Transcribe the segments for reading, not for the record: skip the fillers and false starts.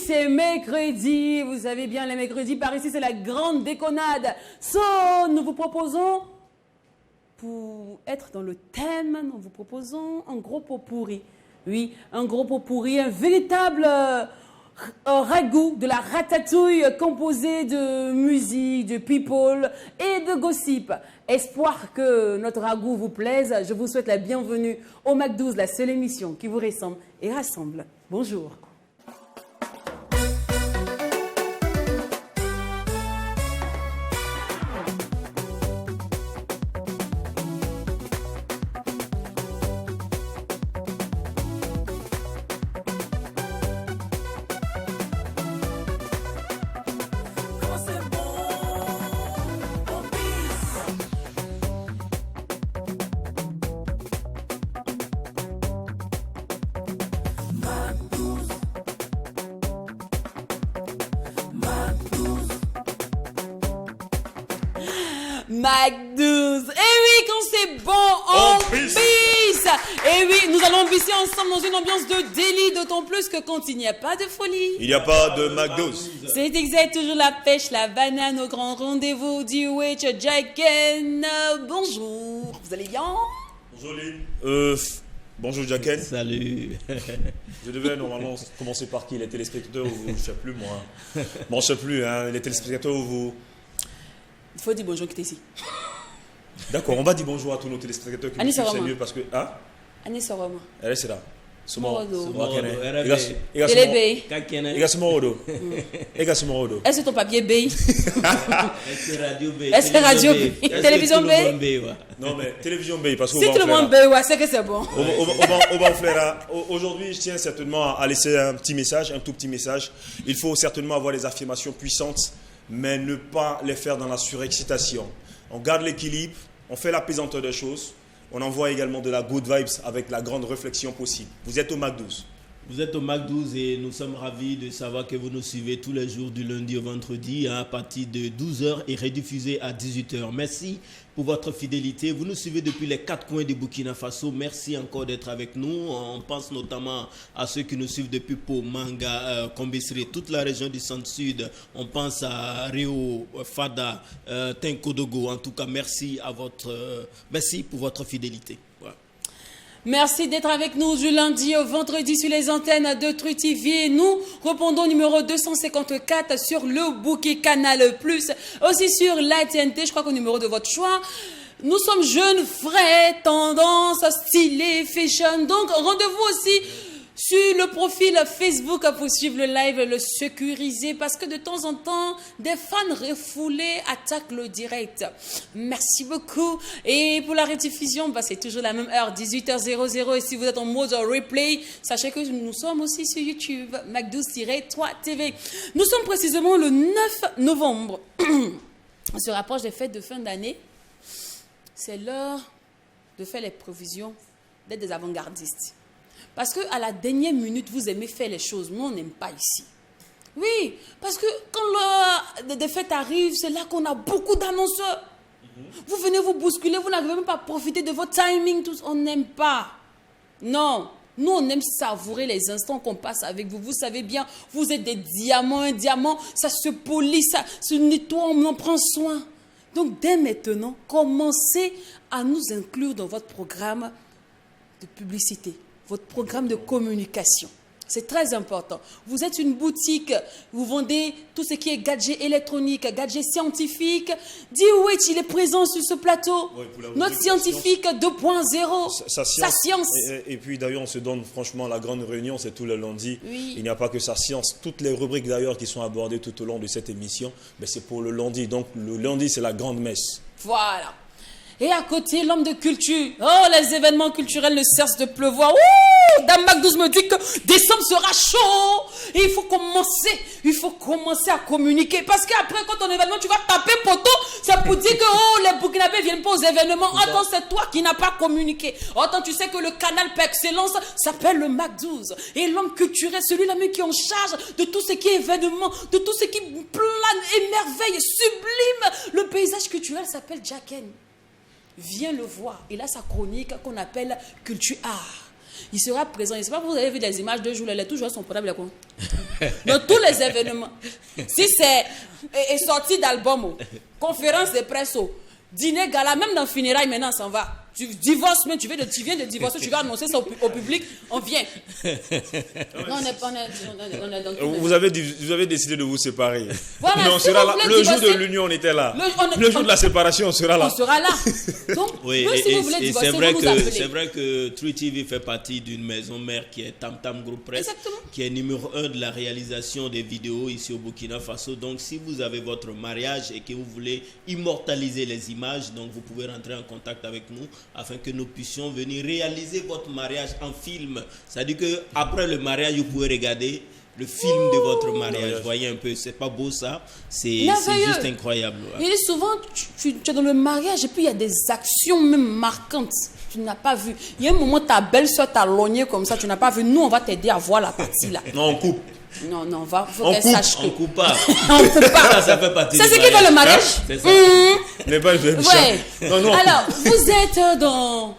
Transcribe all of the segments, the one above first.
c'est mercredi. Vous savez bien, les mercredis, par ici, c'est la grande déconnade. Nous vous proposons, pour être dans le thème, nous vous proposons un gros pot pourri. Oui, un gros pot pourri, un véritable ragoût de la ratatouille composé de musique, de people et de gossip. Espoir que notre ragoût vous plaise. Je vous souhaite la bienvenue au Mac12, la seule émission qui vous ressemble et rassemble. Bonjour. Mac12. Et oui, quand c'est bon, on pisse. Et oui, nous allons pisser ensemble dans une ambiance de délit, d'autant plus que quand il n'y a pas de folie, il n'y a pas de Mac12. C'est exact, toujours la pêche, la banane au grand rendez-vous du Witch Jacken. Bonjour, vous allez bien? Joli. Bonjour Jacken. Salut. Je devais normalement commencer par qui? Les téléspectateurs ou vous? Je ne sais plus moi. Bon, je ne sais plus, hein. Les téléspectateurs ou vous? Il faut dire bonjour qui est ici. D'accord, on va dire bonjour à tous nos téléspectateurs qui nous suivent, c'est mieux parce que... Hein? Annie Soroma. Elle est là. Est-ce ton papier B? Est-ce radio B? Est-ce radio B? Télévision B? Non mais télévision B parce que si tout le monde B, ouais, c'est que c'est bon. Aujourd'hui, je tiens certainement à laisser un petit message, un tout petit message. Il faut certainement avoir des affirmations puissantes, mais ne pas les faire dans la surexcitation. On garde l'équilibre, on fait la pesanteur des choses. On envoie également de la good vibes avec la grande réflexion possible. Vous êtes au Mac12. Vous êtes au Mac12 et nous sommes ravis de savoir que vous nous suivez tous les jours du lundi au vendredi à partir de 12h et rediffusé à 18h. Merci pour votre fidélité. Vous nous suivez depuis les 4 coins du Burkina Faso. Merci encore d'être avec nous. On pense notamment à ceux qui nous suivent depuis Pau, Manga, Kombisri, toute la région du centre-sud. On pense à Rio, Fada, Tenkodogo. En tout cas, merci pour votre fidélité. Voilà. Merci d'être avec nous du lundi au vendredi sur les antennes de Tru TV. Nous répondons au numéro 254 sur le bouquet Canal+, aussi sur la TNT, je crois qu'au numéro de votre choix. Nous sommes jeunes, frais, tendance, stylés, fashion. Donc rendez-vous aussi sur le profil Facebook pour suivre le live, le sécuriser, parce que de temps en temps, des fans refoulés attaquent le direct. Merci beaucoup. Et pour la rediffusion, c'est toujours la même heure, 18h00. Et si vous êtes en mode replay, sachez que nous sommes aussi sur YouTube, Mac12-3 TV. Nous sommes précisément le 9 novembre. On se rapproche des fêtes de fin d'année. C'est l'heure de faire les provisions, d'être des avant-gardistes. Parce qu'à la dernière minute, vous aimez faire les choses. Nous, on n'aime pas ici. Oui, parce que quand l'heure des fêtes arrive, c'est là qu'on a beaucoup d'annonceurs. Vous venez vous bousculer, vous n'arrivez même pas à profiter de votre timing. Tous, on n'aime pas. Non, nous, on aime savourer les instants qu'on passe avec vous. Vous savez bien, vous êtes des diamants. Un diamant, ça se polit, ça se nettoie, on en prend soin. Donc, dès maintenant, commencez à nous inclure dans votre programme de publicité. Votre programme de communication. C'est très important. Vous êtes une boutique, vous vendez tout ce qui est gadget électronique, gadget scientifique. D-Witch, il est présent sur ce plateau. Oui, notre scientifique 2.0, sa science. Et puis d'ailleurs, on se donne franchement la grande réunion, c'est tout le lundi. Oui. Il n'y a pas que sa science. Toutes les rubriques d'ailleurs qui sont abordées tout au long de cette émission, c'est pour le lundi. Donc le lundi, c'est la grande messe. Voilà. Et à côté, l'homme de culture. Oh, les événements culturels ne cessent de pleuvoir. Ouh, Dame Mac12 me dit que décembre sera chaud. Et il faut commencer à communiquer. Parce qu'après, quand ton événement, tu vas taper poteau, c'est pour dire que les Burkinabés ne viennent pas aux événements. Attends, c'est toi qui n'as pas communiqué. Attends, tu sais que le canal par excellence s'appelle le Mac12. Et l'homme culturel, celui-là même qui est en charge de tout ce qui est événement, de tout ce qui plane, émerveille, sublime. Le paysage culturel s'appelle Jacken. Viens le voir. Il a sa chronique qu'on appelle Culture Art. Il sera présent. Je ne sais pas si vous avez vu des images de jour. Les toujours sont portables. Dans tous les événements. Si c'est sortie d'album, conférence de presse, dîner gala, même dans funérailles maintenant, on s'en va. Tu divorces, mais tu viens de divorcer, tu vas annoncer ça au public, on vient. Non, on est dans vous avez décidé de vous séparer. Voilà, mais on si sera vous là. voulez Le jour divorcer, de l'union, on était là. Le jour de la séparation, on sera là. On sera là. Donc, Oui, même si vous voulez divorcer, vous nous appelez. c'est vrai que True TV fait partie d'une maison mère qui est Tam Tam Group Press, Exactement. qui est numéro 1 de la réalisation des vidéos ici au Burkina Faso. Donc, si vous avez votre mariage et que vous voulez immortaliser les images, donc vous pouvez rentrer en contact avec nous afin que nous puissions venir réaliser votre mariage en film. C'est-à-dire que après le mariage, vous pouvez regarder le film de votre mariage. Voyez un peu, c'est pas beau ça? C'est juste incroyable. Ouais. Et souvent, tu es dans le mariage et puis il y a des actions même marquantes. Tu n'as pas vu. Il y a un moment, ta belle-soeur t'a logné comme ça, tu n'as pas vu. Nous, on va t'aider à voir la partie là. Non, on coupe. Non, faut qu'elle sache que. On coupe pas. On coupe pas. Ça fait partie C'est du ce qui fait le mariage. C'est ça. Mais pas le Ouais. Non, Alors, vous êtes dans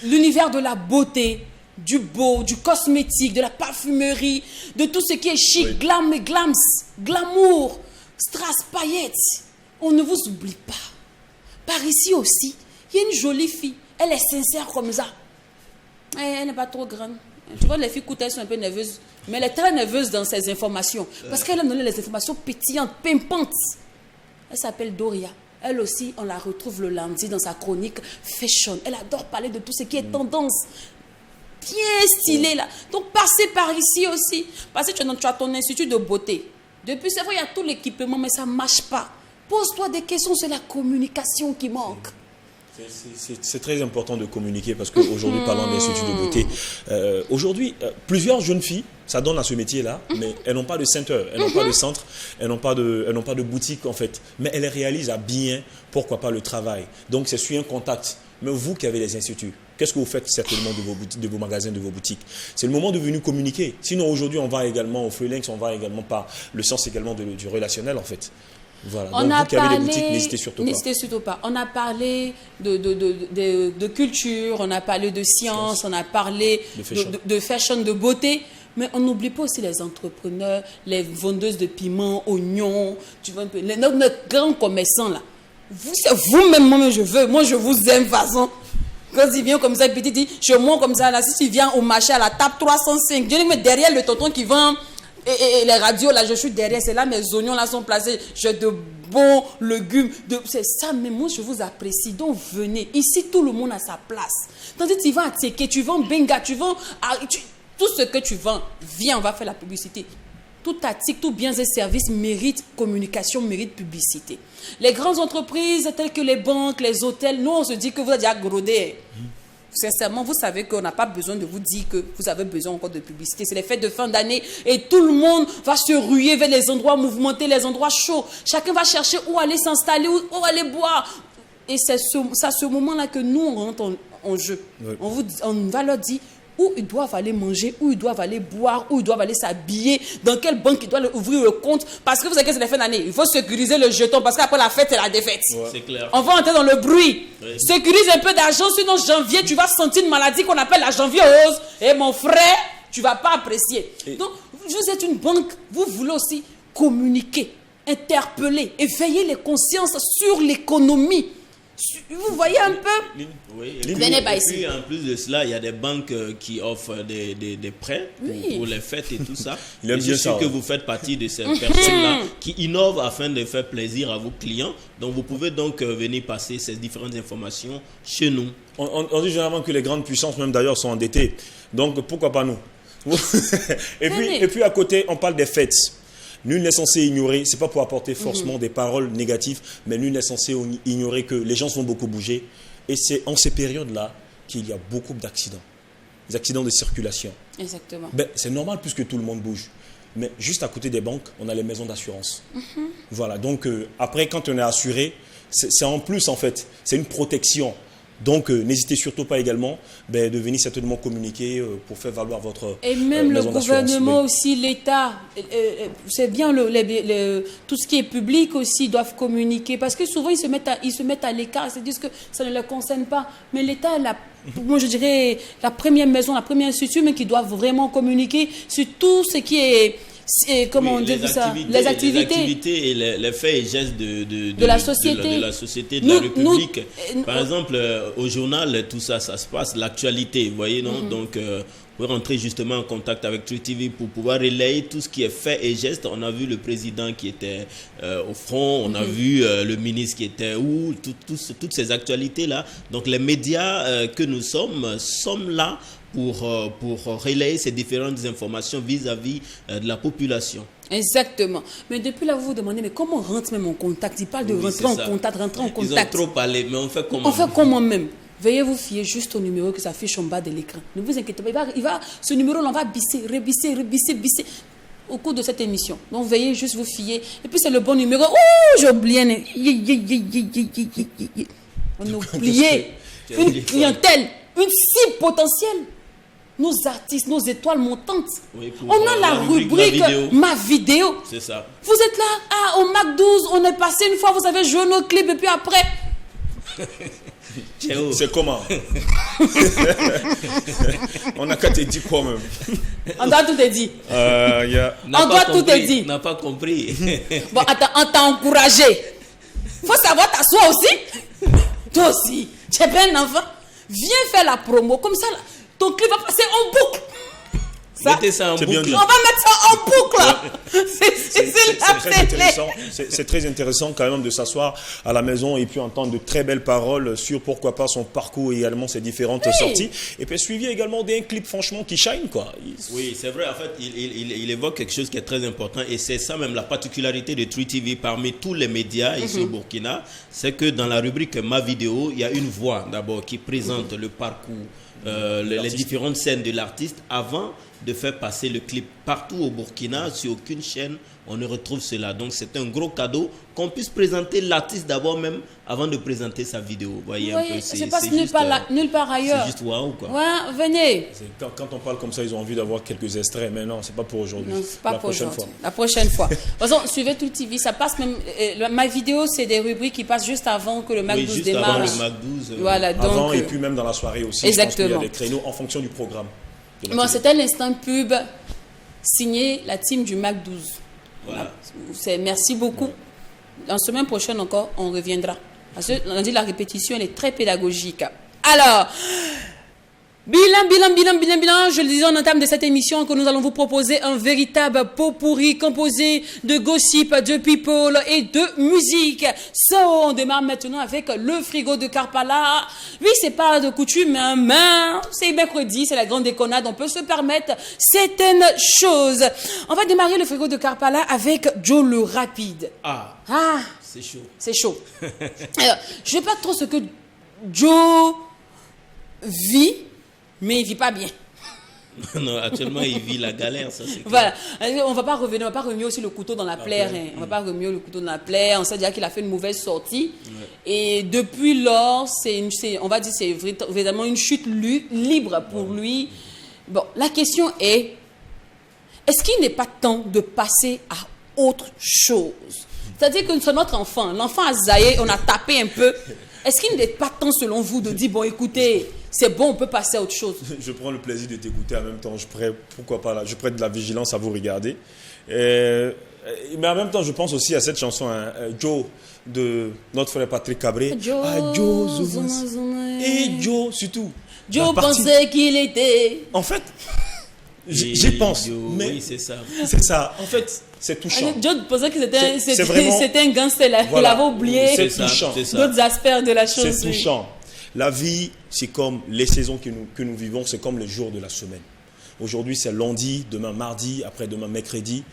l'univers de la beauté, du beau, du cosmétique, de la parfumerie, de tout ce qui est chic, Oui. glam et glams, glamour, strass, paillettes. On ne vous oublie pas. Par ici aussi, il y a une jolie fille. Elle est sincère comme ça. Elle n'est pas trop grande. Tu vois, les filles coûtent, elles sont un peu nerveuses. Mais elle est très nerveuse dans ses informations. Parce qu'elle a donné les informations pétillantes, pimpantes. Elle s'appelle Doria. Elle aussi, on la retrouve le lundi dans sa chronique Fashion. Elle adore parler de tout ce qui est tendance. Bien stylé là. Donc, passez par ici aussi. Parce que tu as ton institut de beauté. Depuis, c'est vrai, il y a tout l'équipement, mais ça ne marche pas. Pose-toi des questions, c'est la communication qui manque. C'est très important de communiquer parce qu'aujourd'hui, parlant d'Institut de beauté, aujourd'hui, plusieurs jeunes filles s'adonnent à ce métier-là, mais elles n'ont pas de center, elles n'ont pas de centre, elles n'ont pas de boutique en fait. Mais elles réalisent à bien, pourquoi pas, le travail. Donc, c'est sur un contact. Mais vous qui avez les instituts, qu'est-ce que vous faites certainement de vos magasins, de vos boutiques? C'est le moment de venir communiquer. Sinon, aujourd'hui, on va également au freelance, on va également par le sens également du relationnel en fait. Voilà. On donc, a vous qui avez parlé, des boutiques, n'hésitez surtout pas. N'hésitez surtout pas. On a parlé de culture, on a parlé de science, on a parlé de fashion, de beauté. Mais on n'oublie pas aussi les entrepreneurs, les vendeuses de piments, oignons, tu vois un peu, notre grands commerçants là. C'est vous-même, moi je vous aime façon. Quand il vient comme ça, petit dit, je monte comme ça là, si tu viens au marché à la table 305, je dis derrière le tonton qui vend et les radios là, je suis derrière, c'est là mes oignons là sont placés, j'ai de bons légumes, c'est ça, mais moi je vous apprécie, donc venez, ici tout le monde a sa place. Tandis que tu vas à Teke, tu vends Benga, tu vends, tout ce que tu vends, viens, on va faire la publicité. Tout article, tout biens et services mérite communication, mérite publicité. Les grandes entreprises telles que les banques, les hôtels, nous on se dit que vous êtes déjà grodés. Sincèrement, vous savez qu'on n'a pas besoin de vous dire que vous avez besoin encore de publicité. C'est les fêtes de fin d'année et tout le monde va se ruer vers les endroits mouvementés, les endroits chauds. Chacun va chercher où aller s'installer, où aller boire. Et c'est à ce moment-là que nous, on rentre en jeu. Oui. On va leur dire où ils doivent aller manger, où ils doivent aller boire, où ils doivent aller s'habiller, dans quelle banque ils doivent ouvrir le compte. Parce que vous savez que c'est la fin d'année. Il faut sécuriser le jeton parce qu'après la fête, c'est la défaite. Ouais. C'est clair. On va entrer dans le bruit. Oui. Sécurise un peu d'argent, sinon janvier, tu vas sentir une maladie qu'on appelle la janvier rose. Et mon frère, tu ne vas pas apprécier. Donc, vous êtes une banque, vous voulez aussi communiquer, interpeller, éveiller les consciences sur l'économie. Vous voyez un peu? Oui, venez pas ici. Puis en plus de cela, il y a des banques qui offrent des prêts pour les fêtes et tout ça. Je suis sûr que vous faites partie de ces personnes-là qui innovent afin de faire plaisir à vos clients. Donc vous pouvez donc venir passer ces différentes informations chez nous. On dit généralement que les grandes puissances, même d'ailleurs, sont endettées. Donc pourquoi pas nous? et puis à côté, on parle des fêtes. Nul n'est censé ignorer, c'est pas pour apporter forcément des paroles négatives, mais nul n'est censé ignorer que les gens vont beaucoup bouger. Et c'est en ces périodes-là qu'il y a beaucoup d'accidents. Des accidents de circulation. Exactement. C'est normal puisque tout le monde bouge. Mais juste à côté des banques, on a les maisons d'assurance. Voilà, donc après, quand on est assuré, c'est en plus en fait, c'est une protection. Donc, n'hésitez surtout pas également de venir certainement communiquer pour faire valoir votre et même le gouvernement oui. aussi, l'État, c'est bien tout ce qui est public aussi doivent communiquer parce que souvent ils se mettent à l'écart, ils se disent que ça ne les concerne pas. Mais l'État, moi je dirais la première maison, la première institution, mais qui doit vraiment communiquer sur tout ce qui est comment on dit ça, les activités et les faits et gestes de la société, de la République. Par exemple, au journal, tout ça, ça se passe, l'actualité, vous voyez, non? Donc, pour rentrer justement en contact avec Truth TV pour pouvoir relayer tout ce qui est fait et geste. On a vu le président qui était au front, on a vu le ministre qui était où, toutes ces actualités-là. Donc les médias que nous sommes là pour relayer ces différentes informations vis-à-vis de la population. Exactement. Mais depuis là, vous vous demandez, mais comment on rentre même en contact? Il parle de rentrer en contact. Ils ont trop parlé, mais on fait comment? On fait comment même? Veuillez vous fier juste au numéro qui s'affiche en bas de l'écran. Ne vous inquiétez pas, ce numéro-là, on va bisser au cours de cette émission. Donc, veuillez juste vous fier. Et puis, c'est le bon numéro. Oh, j'ai oublié. On a oublié une clientèle, une cible potentielle. Nos artistes, nos étoiles montantes. Oui, on a la rubrique Ma vidéo. C'est ça. Vous êtes là, au Mac 12, on est passé une fois, vous avez joué nos clips et puis après... C'est comment? On n'a qu'à te dire quoi même? On doit tout te dire. On doit tout te dire. On n'a pas compris. Bon, attends, on t'a encouragé. Faut savoir t'asseoir aussi. Toi aussi. Tu es bien un enfant. Viens faire la promo. Comme ça, ton clip va passer en boucle. Mettez ça en boucle. On va mettre ça en boucle. C'est très intéressant quand même de s'asseoir à la maison et puis entendre de très belles paroles sur pourquoi pas son parcours et également ses différentes sorties. Et puis suivi également d'un clip franchement qui shine quoi. Oui, c'est vrai. En fait, il évoque quelque chose qui est très important et c'est ça même la particularité de Truth TV parmi tous les médias ici au Burkina, c'est que dans la rubrique Ma vidéo, il y a une voix d'abord qui présente le parcours, les différentes scènes de l'artiste avant de faire passer le clip partout au Burkina. Sur aucune chaîne on ne retrouve cela, donc c'est un gros cadeau qu'on puisse présenter l'artiste d'abord même avant de présenter sa vidéo. Voyez un peu, c'est pas nulle part ailleurs. C'est juste waouh quoi. Ouais, venez. Quand on parle comme ça, ils ont envie d'avoir quelques extraits, mais non, c'est pas pour aujourd'hui. Non, c'est pas pour aujourd'hui. La prochaine fois. De toute façon, suivez Truth TV, ça passe même. Ma vidéo, c'est des rubriques qui passent juste avant que le Mac 12 démarre. Avant le Mac 12. Voilà, donc. Avant et puis même dans la soirée aussi. Exactement. Je pense qu'il y a des créneaux en fonction du programme. Bon, c'était l'instant pub signé la team du Mac 12. Voilà. Merci beaucoup. La semaine prochaine encore, on reviendra. Parce qu'on a dit la répétition, elle est très pédagogique. Alors, bilan. Je le disais en entame de cette émission que nous allons vous proposer un véritable pot pourri composé de gossip, de people et de musique. So, on démarre maintenant avec le frigo de Karpala. Oui, c'est pas de coutume, mais c'est mercredi, c'est la grande déconnade. On peut se permettre certaines choses. On va démarrer le frigo de Karpala avec Joe le Rapide. Ah, c'est chaud. C'est chaud. Alors, je ne sais pas trop ce que Joe vit, mais il ne vit pas bien. Non, actuellement, il vit la galère, ça c'est clair. Voilà. On ne va pas remuer aussi le couteau dans la plaie. Hein. On ne va pas remuer le couteau dans la plaie. On sait déjà qu'il a fait une mauvaise sortie. Ouais. Et depuis lors, on va dire c'est vraiment une chute libre pour lui. Bon, la question est-ce qu'il n'est pas temps de passer à autre chose? C'est-à-dire que c'est notre enfant. L'enfant a zaillé, on a tapé un peu. Est-ce qu'il n'est pas temps, selon vous, de dire, bon, écoutez, c'est bon, on peut passer à autre chose? Je prends le plaisir de t'écouter en même temps. Pourquoi pas là, je prête de la vigilance à vous regarder. Mais en même temps, je pense aussi à cette chanson, Joe, de notre frère Patrick Cabré. Joe, et Joe, surtout. Joe pensait qu'il était... En fait, j'y pense. Mais oui, c'est ça. C'est ça. En fait, c'est touchant. Joe pensait que c'était un gangster. Voilà. Il avait oublié d'autres aspects de la chose. C'est touchant. La vie, c'est comme les saisons que nous vivons, c'est comme les jours de la semaine. Aujourd'hui, c'est lundi, demain mardi, après-demain mercredi.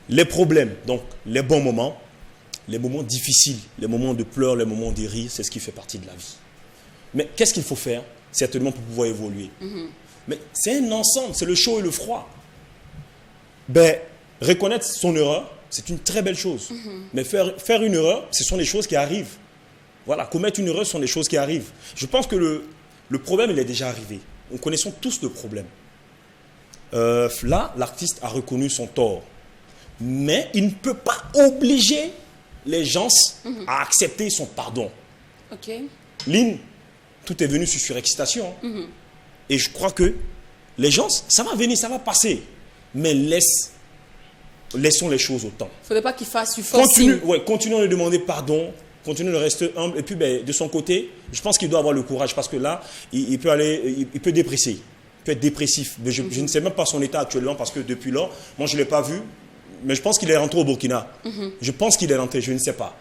Les problèmes, donc les bons moments, les moments difficiles, les moments de pleurs, les moments de rire, c'est ce qui fait partie de la vie. Mais qu'est-ce qu'il faut faire, certainement, pour pouvoir évoluer? Mais c'est un ensemble, c'est le chaud et le froid. Reconnaître son erreur, c'est une très belle chose. Mais faire une erreur, ce sont les choses qui arrivent. Voilà, commettre une erreur, ce sont les choses qui arrivent. Je pense que le problème, il est déjà arrivé. Nous connaissons tous le problème. Là, l'artiste a reconnu son tort. Mais il ne peut pas obliger les gens à accepter son pardon. Ok. Lynn, tout est venu sur surexcitation. Et je crois que les gens, ça va venir, ça va passer. Mais laisse laissons les choses au temps. Il ne faudrait pas qu'il fasse du forcing. Continuons de demander pardon, continuons de rester humble. Et puis, de son côté, je pense qu'il doit avoir le courage parce que là, il peut dépresser. Il peut être dépressif. Mais je ne sais même pas son état actuellement parce que depuis lors, moi, je ne l'ai pas vu. Mais je pense qu'il est rentré au Burkina. Je pense qu'il est rentré, je ne sais pas.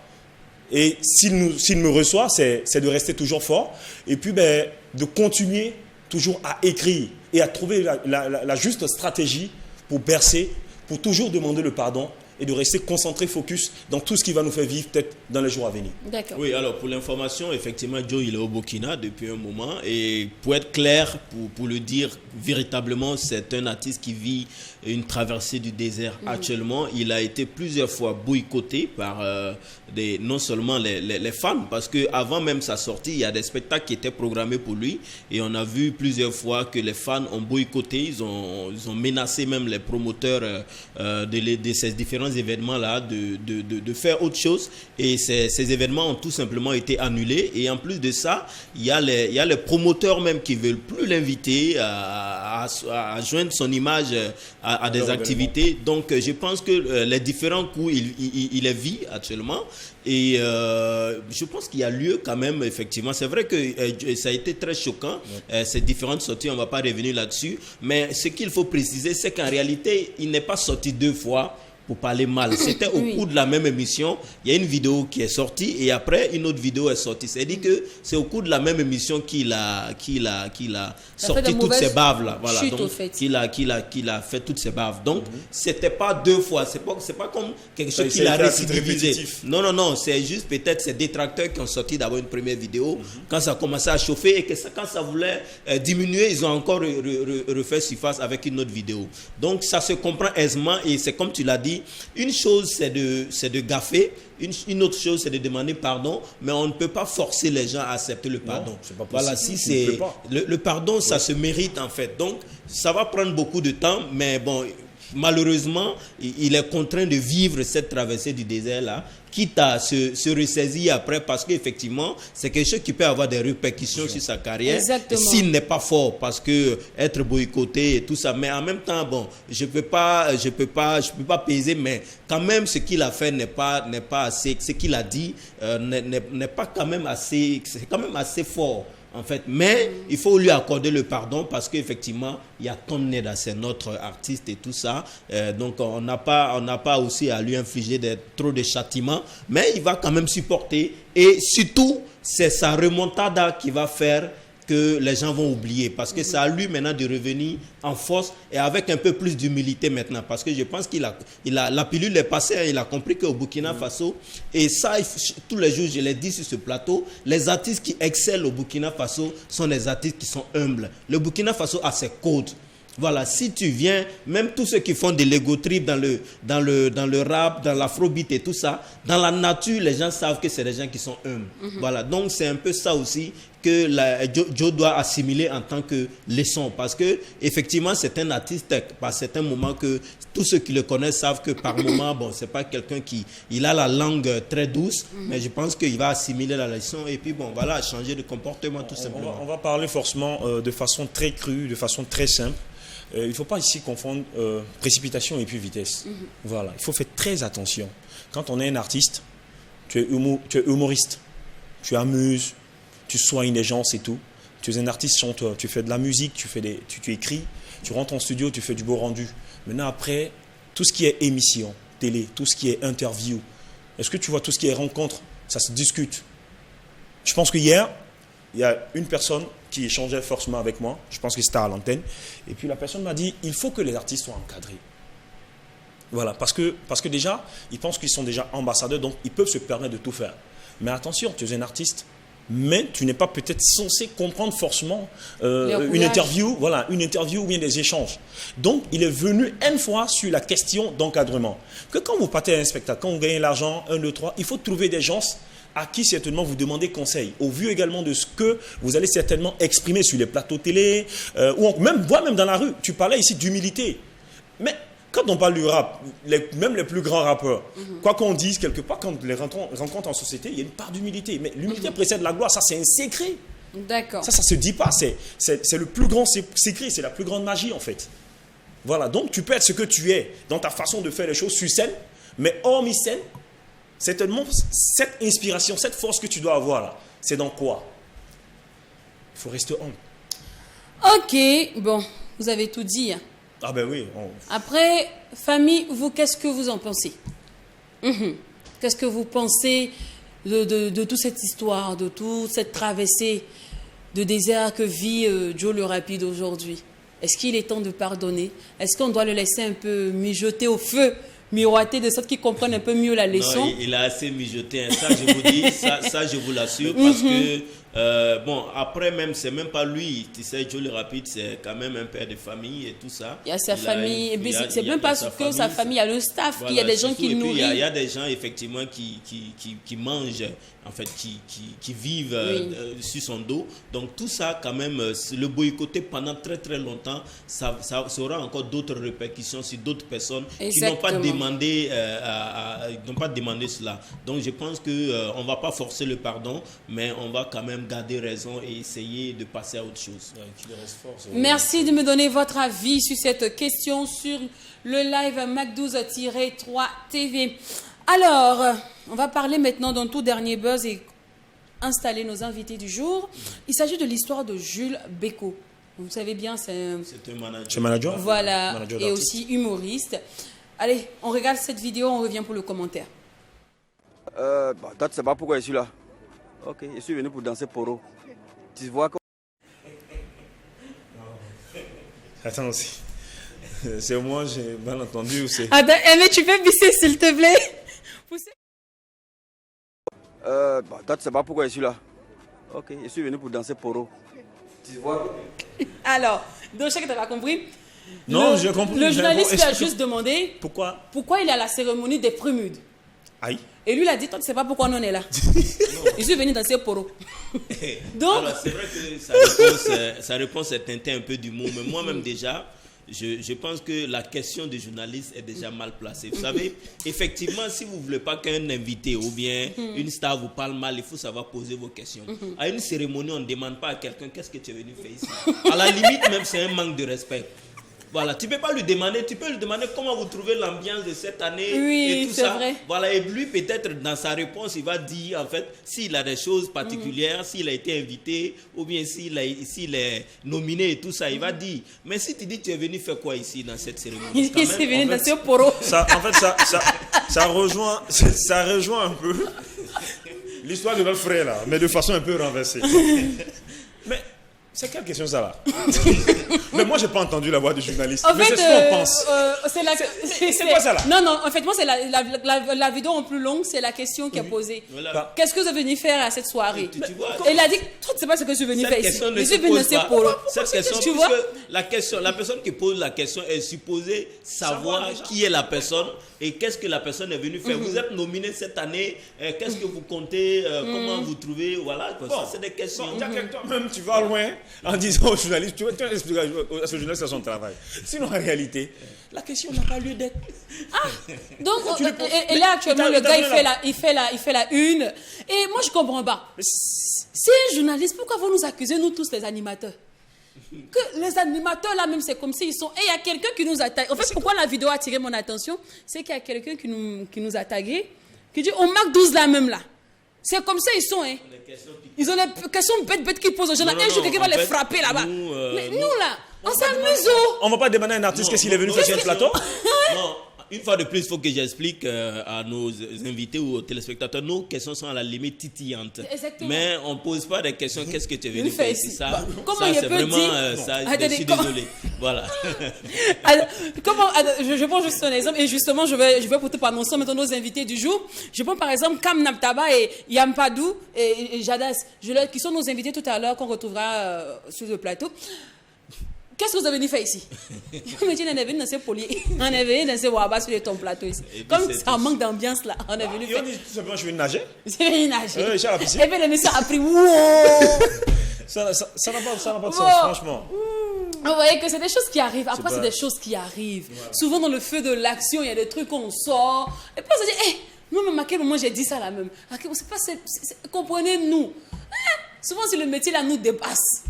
Et s'il me reçoit, c'est de rester toujours fort. Et puis, de continuer toujours à écrire et à trouver la juste stratégie pour bercer, pour toujours demander le pardon et de rester concentré, focus dans tout ce qui va nous faire vivre peut-être dans les jours à venir. D'accord. Oui, alors pour l'information, effectivement, Joe, il est au Burkina depuis un moment. Et pour être clair, pour le dire véritablement, c'est un artiste qui vit une traversée du désert actuellement. Il a été plusieurs fois boycotté par non seulement les fans, parce qu'avant même sa sortie, il y a des spectacles qui étaient programmés pour lui. Et on a vu plusieurs fois que les fans ont boycotté, ils ont menacé même les promoteurs de ces différents événements-là de faire autre chose. Et ces événements ont tout simplement été annulés. Et en plus de ça, il y a les promoteurs même qui ne veulent plus l'inviter à joindre son image à des activités. Donc, je pense que les différents coups, il les vit actuellement. Et je pense qu'il y a lieu quand même, effectivement. C'est vrai que ça a été très choquant, ces différentes sorties, on ne va pas revenir là-dessus. Mais ce qu'il faut préciser, c'est qu'en réalité, il n'est pas sorti 2 fois pour parler mal. C'était au cours de la même émission, il y a une vidéo qui est sortie et après une autre vidéo est sortie. C'est-à-dire que c'est au cours de la même émission qu'il a sorti toutes ces baves-là. Voilà, donc qu'il a fait toutes ces baves. Donc, c'était pas 2 fois. C'est pas comme quelque chose qu'il a récidivisé. Non, c'est juste peut-être ces détracteurs qui ont sorti d'abord une première vidéo. Quand ça a commencé à chauffer et que quand ça voulait diminuer, ils ont encore refait surface avec une autre vidéo. Donc, ça se comprend aisément et c'est comme tu l'as dit. Une chose, c'est de gaffer. Une autre chose, c'est de demander pardon. Mais on ne peut pas forcer les gens à accepter le pardon. Non, c'est pas possible. Voilà, si c'est le pardon, ça se mérite en fait. Donc, ça va prendre beaucoup de temps. Mais bon, malheureusement, il est contraint de vivre cette traversée du désert-là, quitte à se ressaisir après, parce qu'effectivement, c'est quelque chose qui peut avoir des répercussions sur sa carrière. S'il n'est pas fort, parce que être boycotté et tout ça. Mais en même temps, bon, je peux pas peser, mais quand même, ce qu'il a fait n'est pas assez, ce qu'il a dit n'est pas quand même assez, c'est quand même assez fort. En fait, mais il faut lui accorder le pardon parce qu'effectivement, il y a Tom Neda, c'est notre artiste et tout ça. Donc, on n'a pas aussi à lui infliger trop de châtiments, mais il va quand même supporter. Et surtout, c'est sa remontada qui va faire que les gens vont oublier parce que c'est à lui maintenant de revenir en force et avec un peu plus d'humilité maintenant parce que je pense la pilule est passée, il a compris qu'au Burkina Faso et ça tous les jours je l'ai dit sur ce plateau, les artistes qui excellent au Burkina Faso sont des artistes qui sont humbles. Le Burkina Faso a ses codes. Voilà, si tu viens, même tous ceux qui font de l'ego trip dans le rap, dans l'afrobeat et tout ça, dans la nature, les gens savent que c'est des gens qui sont humbles. Voilà, donc c'est un peu ça aussi que Joe doit assimiler en tant que leçon. Parce que effectivement, c'est un artiste, par certains moments, que tous ceux qui le connaissent savent que par moment, bon, c'est pas quelqu'un il a la langue très douce, mais je pense qu'il va assimiler la leçon et puis bon, voilà, changer de comportement tout simplement. On va parler forcément de façon très crue, de façon très simple. Il ne faut pas ici confondre précipitation et puis vitesse. Voilà, il faut faire très attention. Quand on est un artiste, tu es humoriste, tu amuses, tu soignes les gens, c'est tout. Tu es un artiste chanteur, tu fais de la musique, tu écris, tu rentres en studio, tu fais du beau rendu. Maintenant après, tout ce qui est émission, télé, tout ce qui est interview, est-ce que tu vois tout ce qui est rencontre, ça se discute. Je pense que hier, il y a une personne qui échangeait forcément avec moi, je pense que c'était à l'antenne, et puis la personne m'a dit, il faut que les artistes soient encadrés. Voilà, parce que déjà, ils pensent qu'ils sont déjà ambassadeurs, donc ils peuvent se permettre de tout faire. Mais attention, tu es un artiste, mais tu n'es pas peut-être censé comprendre forcément une interview ou bien des échanges. Donc, il est venu une fois sur la question d'encadrement. Que quand vous partez à un spectacle, quand vous gagnez l'argent, 1, 2, 3, il faut trouver des gens à qui certainement vous demandez conseil, au vu également de ce que vous allez certainement exprimer sur les plateaux télé, ou même dans la rue. Tu parlais ici d'humilité. Mais quand on parle du rap, même les plus grands rappeurs, quoi qu'on dise quelque part, quand les rencontres en société, il y a une part d'humilité. Mais l'humilité précède la gloire, ça c'est un secret. D'accord. Ça se dit pas, c'est le plus grand secret, c'est la plus grande magie en fait. Voilà, donc tu peux être ce que tu es dans ta façon de faire les choses sur scène, mais hormis scène, certainement cette inspiration, cette force que tu dois avoir là, c'est dans quoi? Il faut rester humble. Ok, bon, vous avez tout dit. Hein. Ah ben oui. Après, famille, vous, qu'est-ce que vous en pensez? Qu'est-ce que vous pensez de toute cette histoire, de toute cette traversée de désert que vit Joe le Rapide aujourd'hui? Est-ce qu'il est temps de pardonner? Est-ce qu'on doit le laisser un peu mijoter au feu, miroiter de sorte qu'il comprenne un peu mieux la leçon? Non, il a assez mijoté. Ça, je vous dis, ça je vous l'assure, parce que bon, après même, c'est même pas lui. Tu sais, Joe le Rapide, c'est quand même un père de famille et tout ça. Il y a sa famille. Et puis c'est même pas que sa famille, il y a le staff, voilà, il y a des gens qui le nourrissent. Il y a des gens, effectivement, qui mangent, en fait, qui vivent sur son dos. Donc, tout ça, quand même, le boycotter pendant très, très longtemps, ça aura encore d'autres répercussions sur d'autres personnes qui n'ont pas demandé cela. Donc, je pense qu'on ne va pas forcer le pardon, mais on va quand même garder raison et essayer de passer à autre chose. Merci de me donner votre avis sur cette question sur le live Mac12-3 TV. Alors, on va parler maintenant d'un tout dernier buzz et installer nos invités du jour. Il s'agit de l'histoire de Jules Bécaud. Vous savez bien, c'est un manager. Voilà, manager et aussi humoriste. Allez, on regarde cette vidéo, on revient pour le commentaire. Toi, tu sais pas pourquoi je suis là. Ok, je suis venu pour danser poro. Tu vois que... Attends aussi. C'est moi, j'ai mal entendu ou c'est... Attends, mais tu peux bisser s'il te plaît? Toi, tu sais pas pourquoi je suis là. Ok, je suis venu pour danser poro. Tu vois que... Alors, donc je sais que tu n'as pas compris. Non, j'ai compris. Le journaliste lui a juste demandé pourquoi il est à la cérémonie des Prémudes. Aïe. Et lui, il a dit, toi, tu ne sais pas pourquoi nous on est là. Je suis venu danser poro. Donc... Alors, c'est vrai que sa réponse est teintée un peu d'humour, mais moi-même déjà, je pense que la question du journaliste est déjà mal placée. Vous savez, effectivement, si vous ne voulez pas qu'un invité ou bien une star vous parle mal, il faut savoir poser vos questions. À une cérémonie, on ne demande pas à quelqu'un qu'est-ce que tu es venu faire ici. À la limite, même, c'est un manque de respect. Voilà, tu ne peux pas lui demander, tu peux lui demander comment vous trouvez l'ambiance de cette année et tout ça. Vrai. Voilà, et lui, peut-être, dans sa réponse, il va dire, en fait, s'il a des choses particulières, s'il a été invité, ou bien s'il est nominé et tout ça, il va dire. Mais si tu dis, tu es venu faire quoi ici, dans cette cérémonie? Il est venu danser au poro. Ça rejoint un peu l'histoire de notre frère, là, mais de façon un peu renversée. Mais... c'est quelle question ça là? Mais moi j'ai pas entendu la voix du journaliste. En mais fait, c'est ce qu'on pense. C'est quoi ça là? Non, en fait, moi c'est la vidéo en plus longue, c'est la question qui est posée. Voilà. Qu'est-ce que vous êtes venu faire à cette soirée? Tu vois, Et il a dit, toi tu sais pas ce que je suis venu faire ici. Je suis venu danser polo. Cette question, tu vois? la personne qui pose la question est supposée savoir qui est la personne et qu'est-ce que la personne est venue faire. Vous êtes nominé cette année, qu'est-ce que vous comptez, comment vous trouvez, voilà. Bon, ça c'est des questions. Toi-même tu vas loin en disant au journaliste, tu vas expliquer à ce journaliste à son travail. Sinon en réalité, la question n'a pas lieu d'être. Donc, et là actuellement le gars il fait la une. Et moi je comprends pas. C'est un journaliste, pourquoi vous nous accusez nous tous les animateurs? Que les animateurs là même c'est comme s'ils sont... Et il y a quelqu'un qui nous a tagué. En fait pourquoi la vidéo a attiré mon attention, c'est qu'il y a quelqu'un qui nous a tagué, qui dit au Mac 12 là même là. C'est comme ça ils sont, hein. Ils ont des questions bêtes qu'ils posent aux gens. Un jour quelqu'un va les frapper là-bas. Mais nous là, on s'amuse. On va pas demander à un artiste qu'est-ce qu'il est venu faire sur le plateau? Non. Une fois de plus, il faut que j'explique à nos invités ou aux téléspectateurs, nos questions sont à la limite titillantes. Exactement. Mais on ne pose pas des questions, qu'est-ce que tu es venu faire ici? Ça, comment ça il c'est peut vraiment, dire... je suis désolé. Voilà. Alors, je prends juste un exemple, et justement, je vais pour annoncer maintenant nos invités du jour. Je prends par exemple Kam Naptaba et Yampadou et Jadas, qui sont nos invités tout à l'heure, qu'on retrouvera sur le plateau. Qu'est-ce que vous avez venu faire ici? On est venu dans ces poliers. On est venu dans ces wabas sur ton plateau ici. Comme ça manque d'ambiance là, on est venu faire. Ils ont dit tout simplement je suis venu nager. C'est venu nager. Oui, je suis à la piscine. Et puis l'émission a pris. Ça n'a pas de sens, franchement. Vous voyez que c'est des choses qui arrivent. Après, c'est des choses qui arrivent. Voilà. Souvent, dans le feu de l'action, il y a des trucs qu'on sort. Et puis, on se dit, hé, moi-même, à quel moment j'ai dit ça là même? Comprenez-nous. Souvent, si le métier là nous dépasse.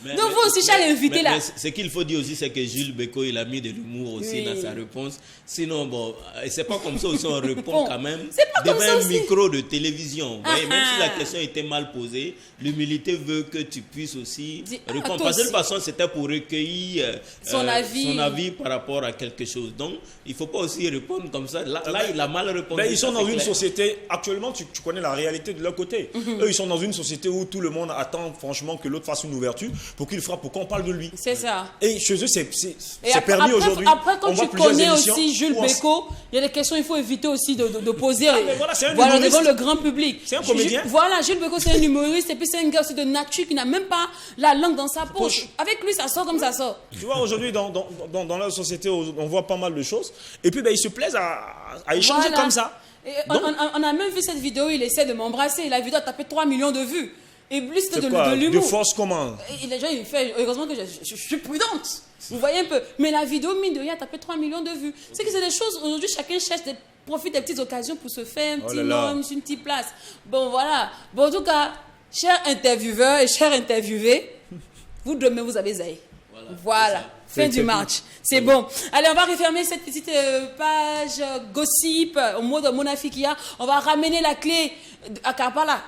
Donc retrouve aussi chaque invité là. Mais ce qu'il faut dire aussi, c'est que Jules Bécaud, il a mis de l'humour aussi dans sa réponse. Sinon, bon, c'est pas comme ça aussi on répond quand même devant un micro de télévision. Vous voyez, même si la question était mal posée, l'humilité veut que tu puisses aussi répondre. Parce que de toute façon, c'était pour recueillir son avis par rapport à quelque chose. Donc, il ne faut pas aussi répondre comme ça. Là, il a mal répondu. Ils sont dans une société, actuellement, tu connais la réalité de leur côté. Eux, ils sont dans une société où tout le monde attend franchement que l'autre fasse une ouverture pour qu'il frappe, pour qu'on parle de lui. C'est ça. Et chez eux, c'est permis aujourd'hui. Après, quand tu connais aussi Jules Bécaud, il y a des questions qu'il faut éviter aussi de poser voilà, devant le grand public. C'est un comédien. Voilà, Jules Bécaud, c'est un humoriste et puis c'est un gars aussi de nature qui n'a même pas la langue dans sa poche. Avec lui, ça sort comme ça sort. Tu vois, aujourd'hui, dans la société, on voit pas mal de choses. Et puis, ils se plaisent à échanger comme ça. Et on a même vu cette vidéo, il essaie de m'embrasser. La vidéo a tapé 3 millions de vues. Et lui, c'était de l'humour. De force comment? Il fait, heureusement que je suis prudente. Vous voyez un peu. Mais la vidéo, mine de rien, a tapé 3 millions de vues. C'est que c'est des choses, aujourd'hui, chacun cherche profite des petites occasions pour se faire un petit nom, une petite place. Bon, voilà. Bon, en tout cas, chers intervieweurs et chers interviewés, vous demain, vous avez zaï. Voilà. Fin du match. C'est bon. Allez, on va refermer cette petite page gossip au mot de Monafikia. On va ramener la clé à Karpala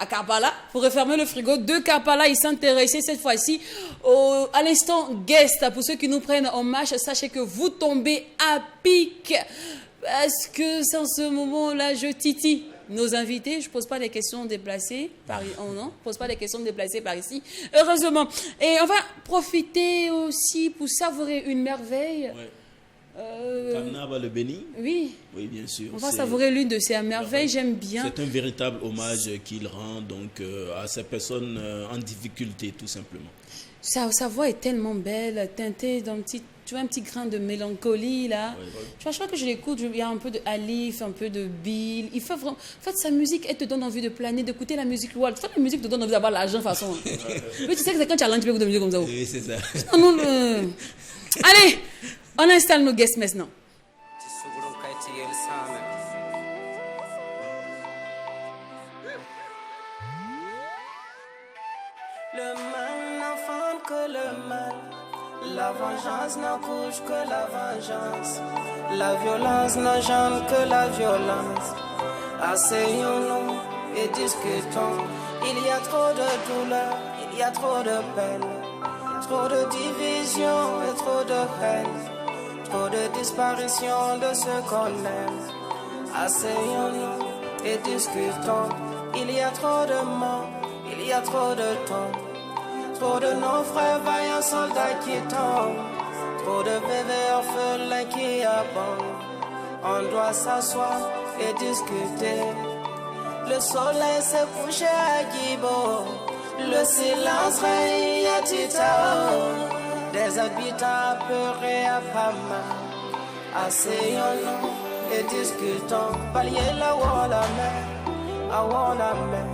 pour refermer le frigo de Karpala. Ils s'intéressaient cette fois-ci à l'instant guest. Pour ceux qui nous prennent en marche, sachez que vous tombez à pic. Parce que c'est en ce moment-là, je titille nos invités. Je ne pose pas des questions déplacées pose pas des questions déplacées par ici. Heureusement. Et on va profiter aussi pour savourer une merveille. Kamnaba le Béni. Oui. Oui, bien sûr. On va savourer l'une de ces merveilles. J'aime bien. C'est un véritable hommage qu'il rend donc à ces personnes en difficulté, tout simplement. Sa voix est tellement belle, teintée d'un petit, tu vois, un petit grain de mélancolie là. Oui. Tu vois, je crois que je l'écoute, il y a un peu de Alif, un peu de Bill. Il fait vraiment, en fait, sa musique, elle te donne envie de planer, d'écouter la musique world. Toi, la musique te donne envie d'avoir l'argent de toute façon. Mais tu sais que c'est quand tu as l'argent, tu peux écouter de musique comme ça. Oui, c'est ça. Allez, on installe nos guests maintenant. Le mal n'enfante que le mal. La vengeance n'accouche que la vengeance. La violence n'engendre que la violence. Asseyons-nous et discutons. Il y a trop de douleur, il y a trop de peine. Trop de division et trop de haine. Trop de disparition de ce qu'on aime. Asseyons-nous et discutons. Il y a trop de morts, il y a trop de temps. Trop de nos frères vaillants soldats qui tombent. Trop de bébés orphelins qui abondent. On doit s'asseoir et discuter. Le soleil s'est couché à Guibo. Le silence règne à Titao. Des habitants apeurés à Pama. Asseyons-nous et discutons. Balayer la wall la mer. À wall la mer.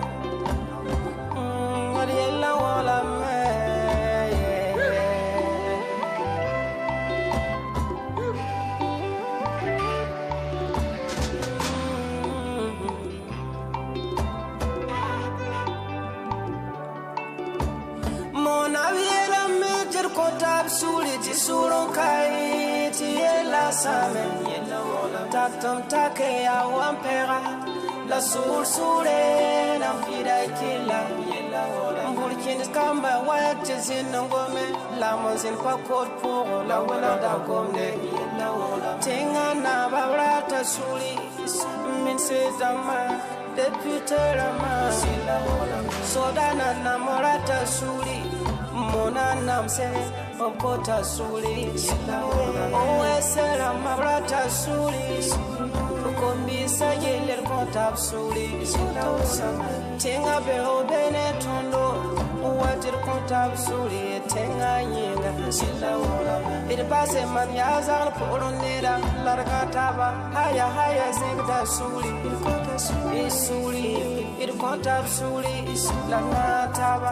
Balayer la wall la mer. Mon avier la métier comptable sous les tissues kai ti la same tatam take ya wampera la sur sure na vida kila burkin kamba wate zinongome la monzin pakot pour la wala da komne tenga na babrata suli min se zama député la ma sodana na morata suli mona namse opota suli oesera mabrata suli kombisa yeler kontab suli tenga be obene tondo watir kontab suli tenga yinga it passe man yazar poronera largataba haya zegda suli isuli it kontab suli la mataba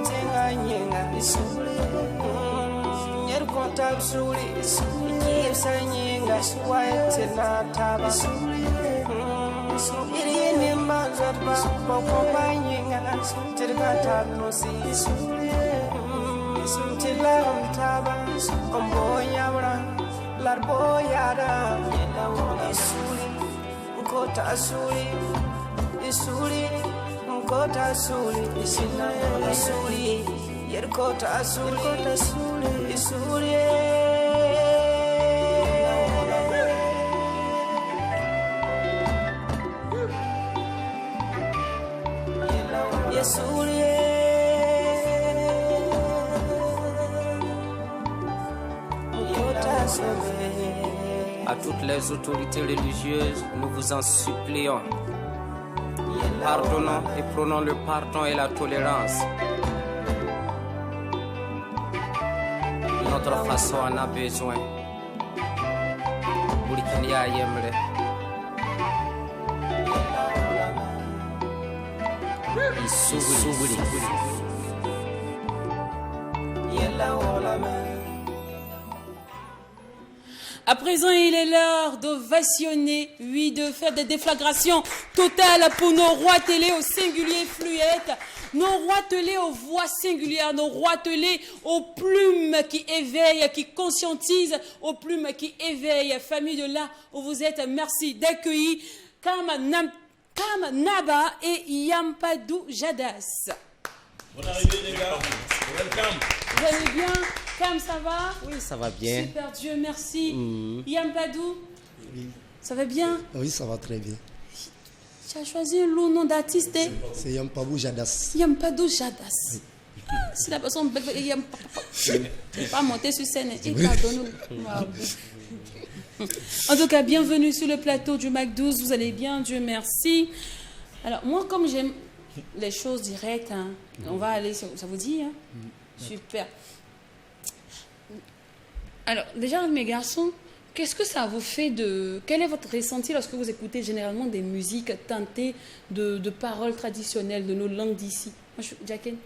tenga yinga yer kontab suli yesa yinga waite na taba iri ni manzaba poko banyinga tirgata no si Tilaram tabas, omboyabra, larboyada, isuri, nkota suri, isuri, nkota suri, isina isuri, yerkota suri, isuri. À toutes les autorités religieuses, nous vous en supplions. Pardonnons et prônons le pardon et la tolérance. Notre façon en a besoin. Burkinia Yemre. À présent, il est l'heure d'ovationner, oui, de faire des déflagrations totales pour nos rois télé au singulier fluette, nos rois télé aux voix singulières, nos rois télé aux plumes qui éveillent, qui conscientisent, aux plumes qui éveillent. Famille de là où vous êtes, merci d'accueillir Kam Naba et Yampadou Jadas. Bonne arrivée les gars, welcome. Vous allez bien? Kam, ça va? Oui, ça va bien. Super, Dieu merci. Yampadou, Oui. ça va bien? Oui, ça va très bien. Tu as choisi un long nom d'artiste? C'est Yampabou Jadas. Yampadou Jadas. Si la personne ne pas monter sur scène, et pardonne. En tout cas, bienvenue sur le plateau du Mac 12. Vous allez bien, Dieu merci. Alors, moi, comme j'aime les choses directes, hein, on va aller, ça vous dit, hein? Super. Alors, déjà, mes garçons, qu'est-ce que ça vous fait de... Quel est votre ressenti lorsque vous écoutez généralement des musiques teintées de paroles traditionnelles de nos langues d'ici? Moi, Jacqueline?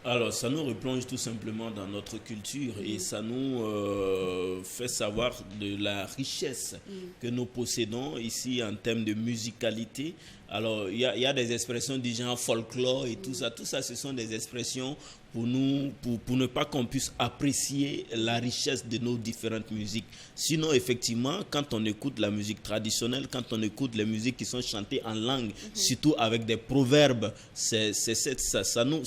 Alors, ça nous replonge tout simplement dans notre culture et ça nous fait savoir de la richesse que nous possédons ici en termes de musicalité. Alors, il y a des expressions du genre folklore et tout ça. Tout ça, ce sont des expressions pour nous, pour ne pas qu'on puisse apprécier la richesse de nos différentes musiques. Sinon, effectivement, quand on écoute la musique traditionnelle, quand on écoute les musiques qui sont chantées en langue, surtout avec des proverbes, ça nous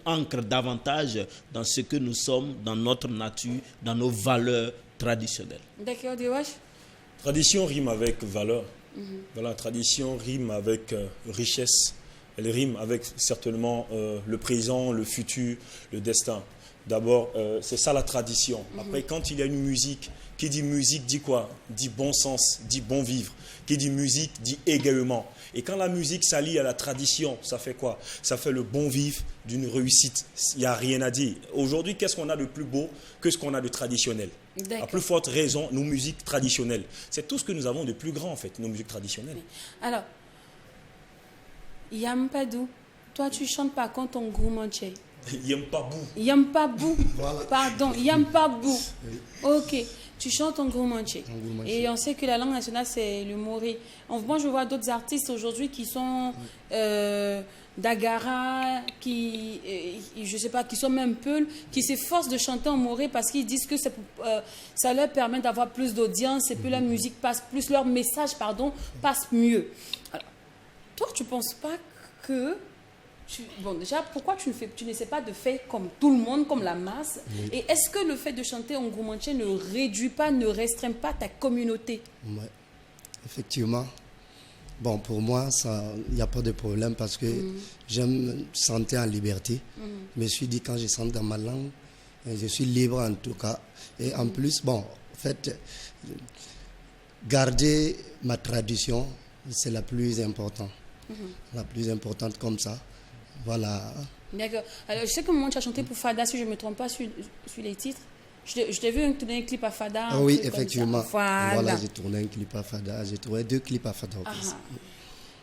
ancre davantage dans ce que nous sommes, dans notre nature, dans nos valeurs traditionnelles. D'accord, Dewash? Tradition rime avec valeur. Voilà, tradition rime avec richesse. Elle rime avec certainement le présent, le futur, le destin. D'abord, c'est ça la tradition. Après, quand il y a une musique, qui dit musique dit quoi? Dit bon sens, dit bon vivre. Qui dit musique dit également. Et quand la musique s'allie à la tradition, ça fait quoi? Ça fait le bon vivre d'une réussite. Il n'y a rien à dire. Aujourd'hui, qu'est-ce qu'on a de plus beau que ce qu'on a de traditionnel? À plus forte raison, nos musiques traditionnelles. C'est tout ce que nous avons de plus grand, en fait, nos musiques traditionnelles. Alors, Yampadou, toi, tu chantes par contre ton Goumanche. Yampabou. Yampabou. Voilà. Pardon, Yampabou. Oui. Ok. Tu chantes en Goumanche. Goumanche. Et on sait que la langue nationale, c'est le Moré. Moi, je vois d'autres artistes aujourd'hui qui sont d'Agara, qui, je sais pas, qui sont même Peul, qui s'efforcent de chanter en Moré parce qu'ils disent que ça leur permet d'avoir plus d'audience et puis leur musique passe plus, leur message, passe mieux. Alors, toi, tu ne penses pas que... Bon, déjà, pourquoi tu n'essaies pas de faire comme tout le monde, comme la masse? Oui. Et est-ce que le fait de chanter en Goumanche ne réduit pas, ne restreint pas ta communauté? Oui, effectivement. Bon, pour moi, il n'y a pas de problème parce que j'aime chanter en liberté. Je me suis dit, quand je chante dans ma langue, je suis libre en tout cas. Et en plus, bon, en fait, garder ma tradition, c'est la plus importante. La plus importante comme ça. Voilà. D'accord. Alors, je sais que moi, tu as chanté pour Fada, si je ne me trompe pas sur les titres. Je t'ai vu tourner un clip à Fada. Ah oui, effectivement. Voilà, j'ai tourné un clip à Fada. J'ai tourné 2 clips à Fada.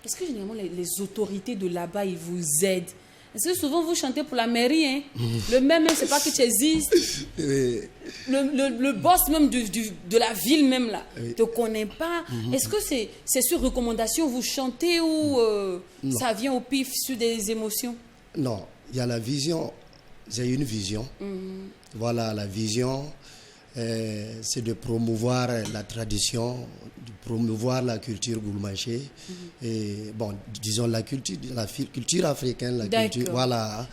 Est-ce que généralement, les autorités de là-bas, ils vous aident? Parce que souvent, vous chantez pour la mairie. Hein? Le même, c'est pas que tu existes. Oui. Le boss même de la ville même là, ne te connaît pas. Est-ce que c'est sur recommandation vous chantez ou ça vient au pif sur des émotions? Non, il y a la vision. j'ai une vision. Voilà, la vision, c'est de promouvoir la tradition, de promouvoir la culture goulmanché. Et bon, disons la culture africaine, la culture, voilà.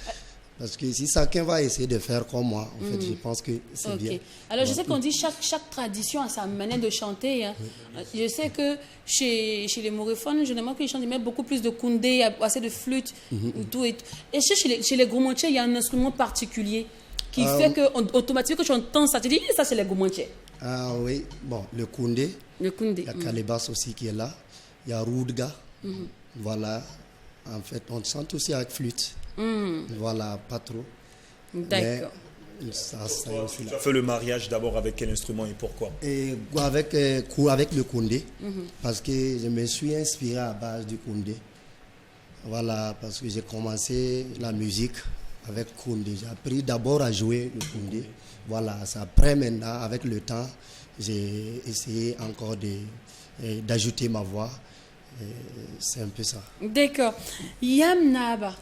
Parce que si chacun va essayer de faire comme moi, en fait, je pense que c'est bien. Alors, je sais qu'on dit chaque tradition a sa manière de chanter. Hein. Je sais que chez les moréphones, généralement, ils chantent, ils mettent beaucoup plus de koundé, assez de flûte, tout et tout. Et chez les Goumanché, il y a un instrument particulier qui fait que automatiquement, quand tu entends ça, tu dis, ça, c'est les Goumanché. Ah oui, bon, le koundé. Le koundé. Il y a Kalebas aussi qui est là. Il y a Roudga. Voilà. En fait, on chante aussi avec flûte. Voilà, pas trop. D'accord. Ça Tu as fait le mariage d'abord avec quel instrument et pourquoi? Et avec le koundé, parce que je me suis inspiré à base du koundé. Voilà, parce que j'ai commencé la musique avec koundé. J'ai appris d'abord à jouer le koundé. Voilà, après maintenant, avec le temps, j'ai essayé encore d'ajouter ma voix. C'est un peu ça. D'accord. Yamnaba.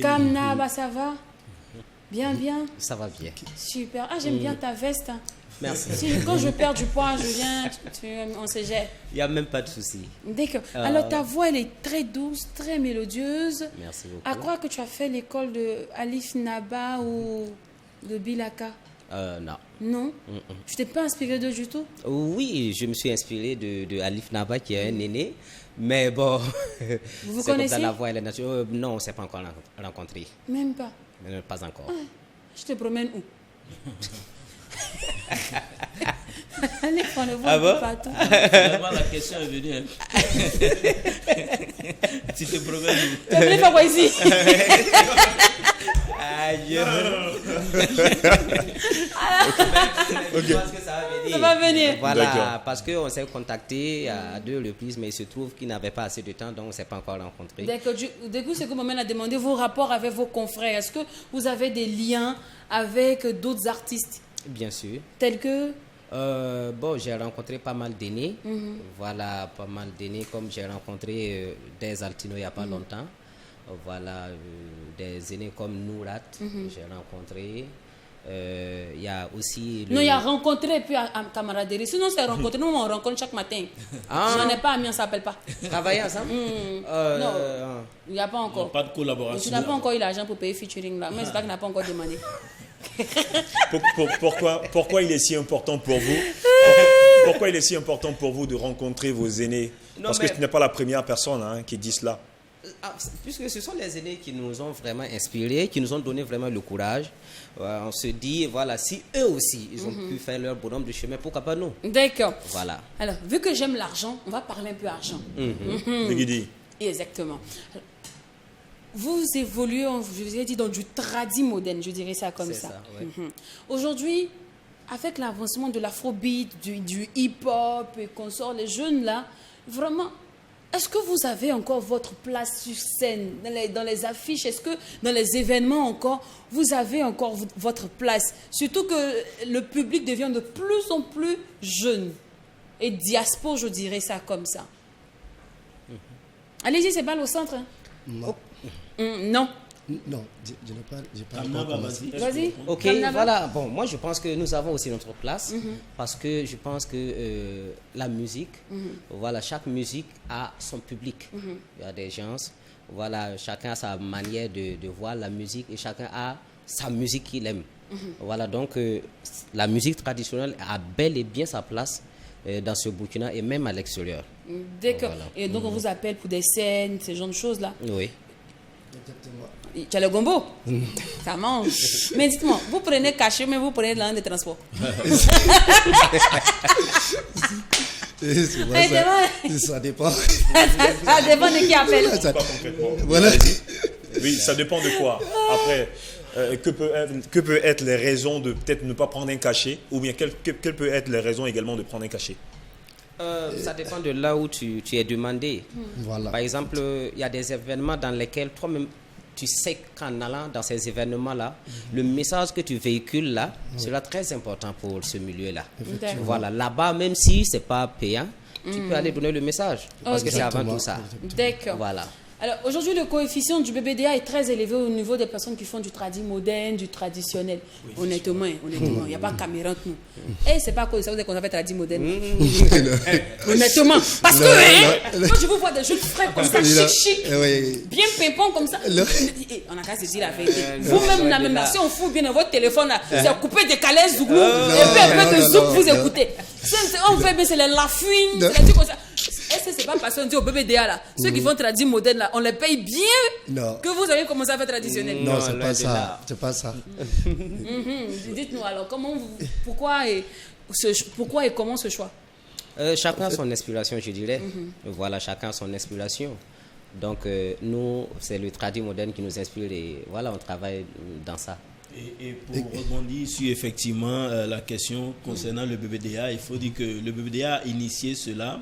Kamnaba, ça va? Bien, bien. Ça va bien. Super. Ah, j'aime bien ta veste. Merci. Quand je perds du poids, je viens, on se jette. Il n'y a même pas de souci. D'accord. Alors, ta voix, elle est très douce, très mélodieuse. Merci beaucoup. À croire que tu as fait l'école de Alif Naba ou de Bilaka? Non. Non? Tu t'es pas inspiré d'eux du tout? Oui, je me suis inspiré de Alif Naba qui est un aîné. Mais bon, Vous c'est comme connaissez? ça, la voix et la nature. Non, on ne s'est pas encore rencontré. Même pas. Pas encore. Je te promène où? Allez, prends-le Ah bon? partout. Finalement, la question est venue. Hein. Tu te promènes où? Tu es venu faire quoi ici? Aïe. Je pense que ça va venir. Ça va venir. Voilà, parce qu'on s'est contacté à 2 reprises, mais il se trouve qu'il n'avait pas assez de temps, donc on ne s'est pas encore rencontré. D'accord. Du coup, c'est que Maman a demandé vos rapports avec vos confrères. Est-ce que vous avez des liens avec d'autres artistes? Bien sûr. Tels que? Bon, j'ai rencontré pas mal d'aînés. Voilà, pas mal d'aînés, comme j'ai rencontré des Altino il n'y a pas longtemps. Voilà, des aînés comme Nourat, j'ai rencontré. Il y a aussi... Non, il y a rencontré puis à camaraderie. Sinon, c'est rencontré. Nous, on rencontre chaque matin. J'en ai pas amis, on ne s'appelle pas. Travailler ensemble? Non, il n'y a pas encore. Pas de collaboration. Tu n'as pas encore eu l'argent pour payer featuring là. Mais c'est pas qu'il n'a pas encore demandé. Pourquoi il est si important pour vous? Pourquoi il est si important pour vous de rencontrer vos aînés? Parce que ce n'est pas la première personne qui dit cela. Puisque ce sont les aînés qui nous ont vraiment inspirés, qui nous ont donné vraiment le courage. On se dit, voilà, si eux aussi, ils ont pu faire leur bonhomme de chemin, pourquoi pas nous? D'accord. Voilà. Alors, vu que j'aime l'argent, on va parler un peu argent. Exactement. Vous évoluez, je vous ai dit, dans du tradi moderne, je dirais ça comme ça. Ouais. Aujourd'hui, avec l'avancement de l'afrobeat, du hip-hop et qu'on sort, les jeunes là, vraiment, est-ce que vous avez encore votre place sur scène, dans les affiches? Est-ce que dans les événements encore, vous avez encore votre place? Surtout que le public devient de plus en plus jeune. Et diaspora, je dirais ça comme ça. Allez-y, c'est balle au centre. Hein. Non. Non. Non, je n'ai pas encore commencé. Vas-y. Ok, voilà. Bon, moi, je pense que nous avons aussi notre place parce que je pense que la musique, voilà, chaque musique a son public. Il y a des gens, voilà, chacun a sa manière de voir la musique et chacun a sa musique qu'il aime. Voilà, donc la musique traditionnelle a bel et bien sa place dans ce Burkina et même à l'extérieur. D'accord. Voilà. Et donc, on vous appelle pour des scènes, ce genre de choses-là. Oui. Tu as le gombo? Ça mange. Mais dites-moi, vous prenez cachet, mais vous prenez l'un des transports. Ça dépend. Ça dépend de qui appelle. Pas concrètement. Voilà. Oui, ça dépend de quoi. Après, que peut être les raisons de peut-être ne pas prendre un cachet, ou bien quelles peuvent être les raisons également de prendre un cachet? Ça dépend de là où tu es demandé. Voilà. Par exemple, il y a des événements dans lesquels toi-même, tu sais qu'en allant dans ces événements-là, le message que tu véhicules là sera très important pour ce milieu-là. Voilà, là-bas, même si ce n'est pas payant, tu peux aller donner le message. Parce que c'est avant tout ça. D'accord. Voilà. Alors aujourd'hui, le coefficient du BBDA est très élevé au niveau des personnes qui font du tradi moderne, du traditionnel. Oui, honnêtement, il n'y a pas caméra entre nous. Et c'est pas à cause de ça qu'on a fait tradi moderne. Honnêtement. Parce que quand je vous vois des jeunes frais comme ça, chic, bien pimpon comme ça, on a qu'à se dire la vérité. Vous-même, la même si on fout bien dans votre téléphone, c'est couper des calais zouglou, et puis un peu de zouk, vous écoutez. On fait bien, c'est les lafouines, c'est les trucs comme ça. Est-ce que c'est pas parce qu'on dit au BBDA là, ceux qui font tradit moderne là, on les paye bien que vous avez commencé à faire traditionnel? Non, c'est pas ça. C'est pas ça. Dites-nous alors, pourquoi et comment ce choix? Chacun a son inspiration, je dirais. Voilà, chacun a son inspiration. Donc, nous, c'est le tradit moderne qui nous inspire et voilà, on travaille dans ça. Et pour rebondir sur effectivement la question concernant le BBDA, il faut dire que le BBDA a initié cela,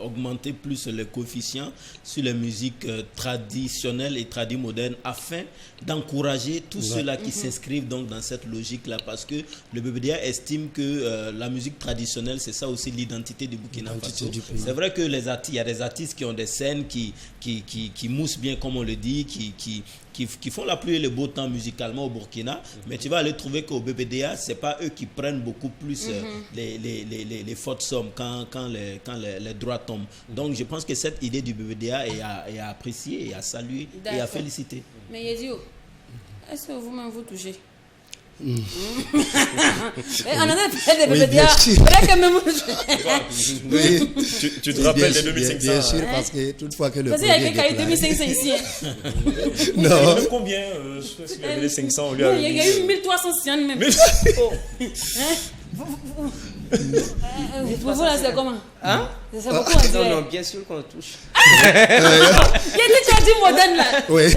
augmenter plus les coefficients sur les musiques traditionnelles et modernes afin d'encourager tous ceux-là qui s'inscrivent donc dans cette logique-là, parce que le BBDA estime que la musique traditionnelle, c'est ça aussi l'identité du Burkina Faso. C'est vrai que il y a des artistes qui ont des scènes qui moussent bien, comme on le dit, qui font la pluie et le beau temps musicalement au Burkina, mais tu vas aller trouver qu'au BBDA, c'est pas eux qui prennent beaucoup plus les fortes sommes quand les droits tombent. Donc je pense que cette idée du BBDA est à apprécier et à saluer et à féliciter. Mais Yedio, est-ce que vous-même vous touchez? On en a fait des BBDA. Tu te rappelles des 2500? Bien sûr, parce que toutefois que le il y a quelqu'un qui a eu 2500 ici. Non. Combien il y avait les 500 au lieu il y a eu 1300 siennes même. Pour vous là, c'est comment? C'est beaucoup à dire. Non, bien sûr qu'on touche. Il y a des tradis modernes là. Oui.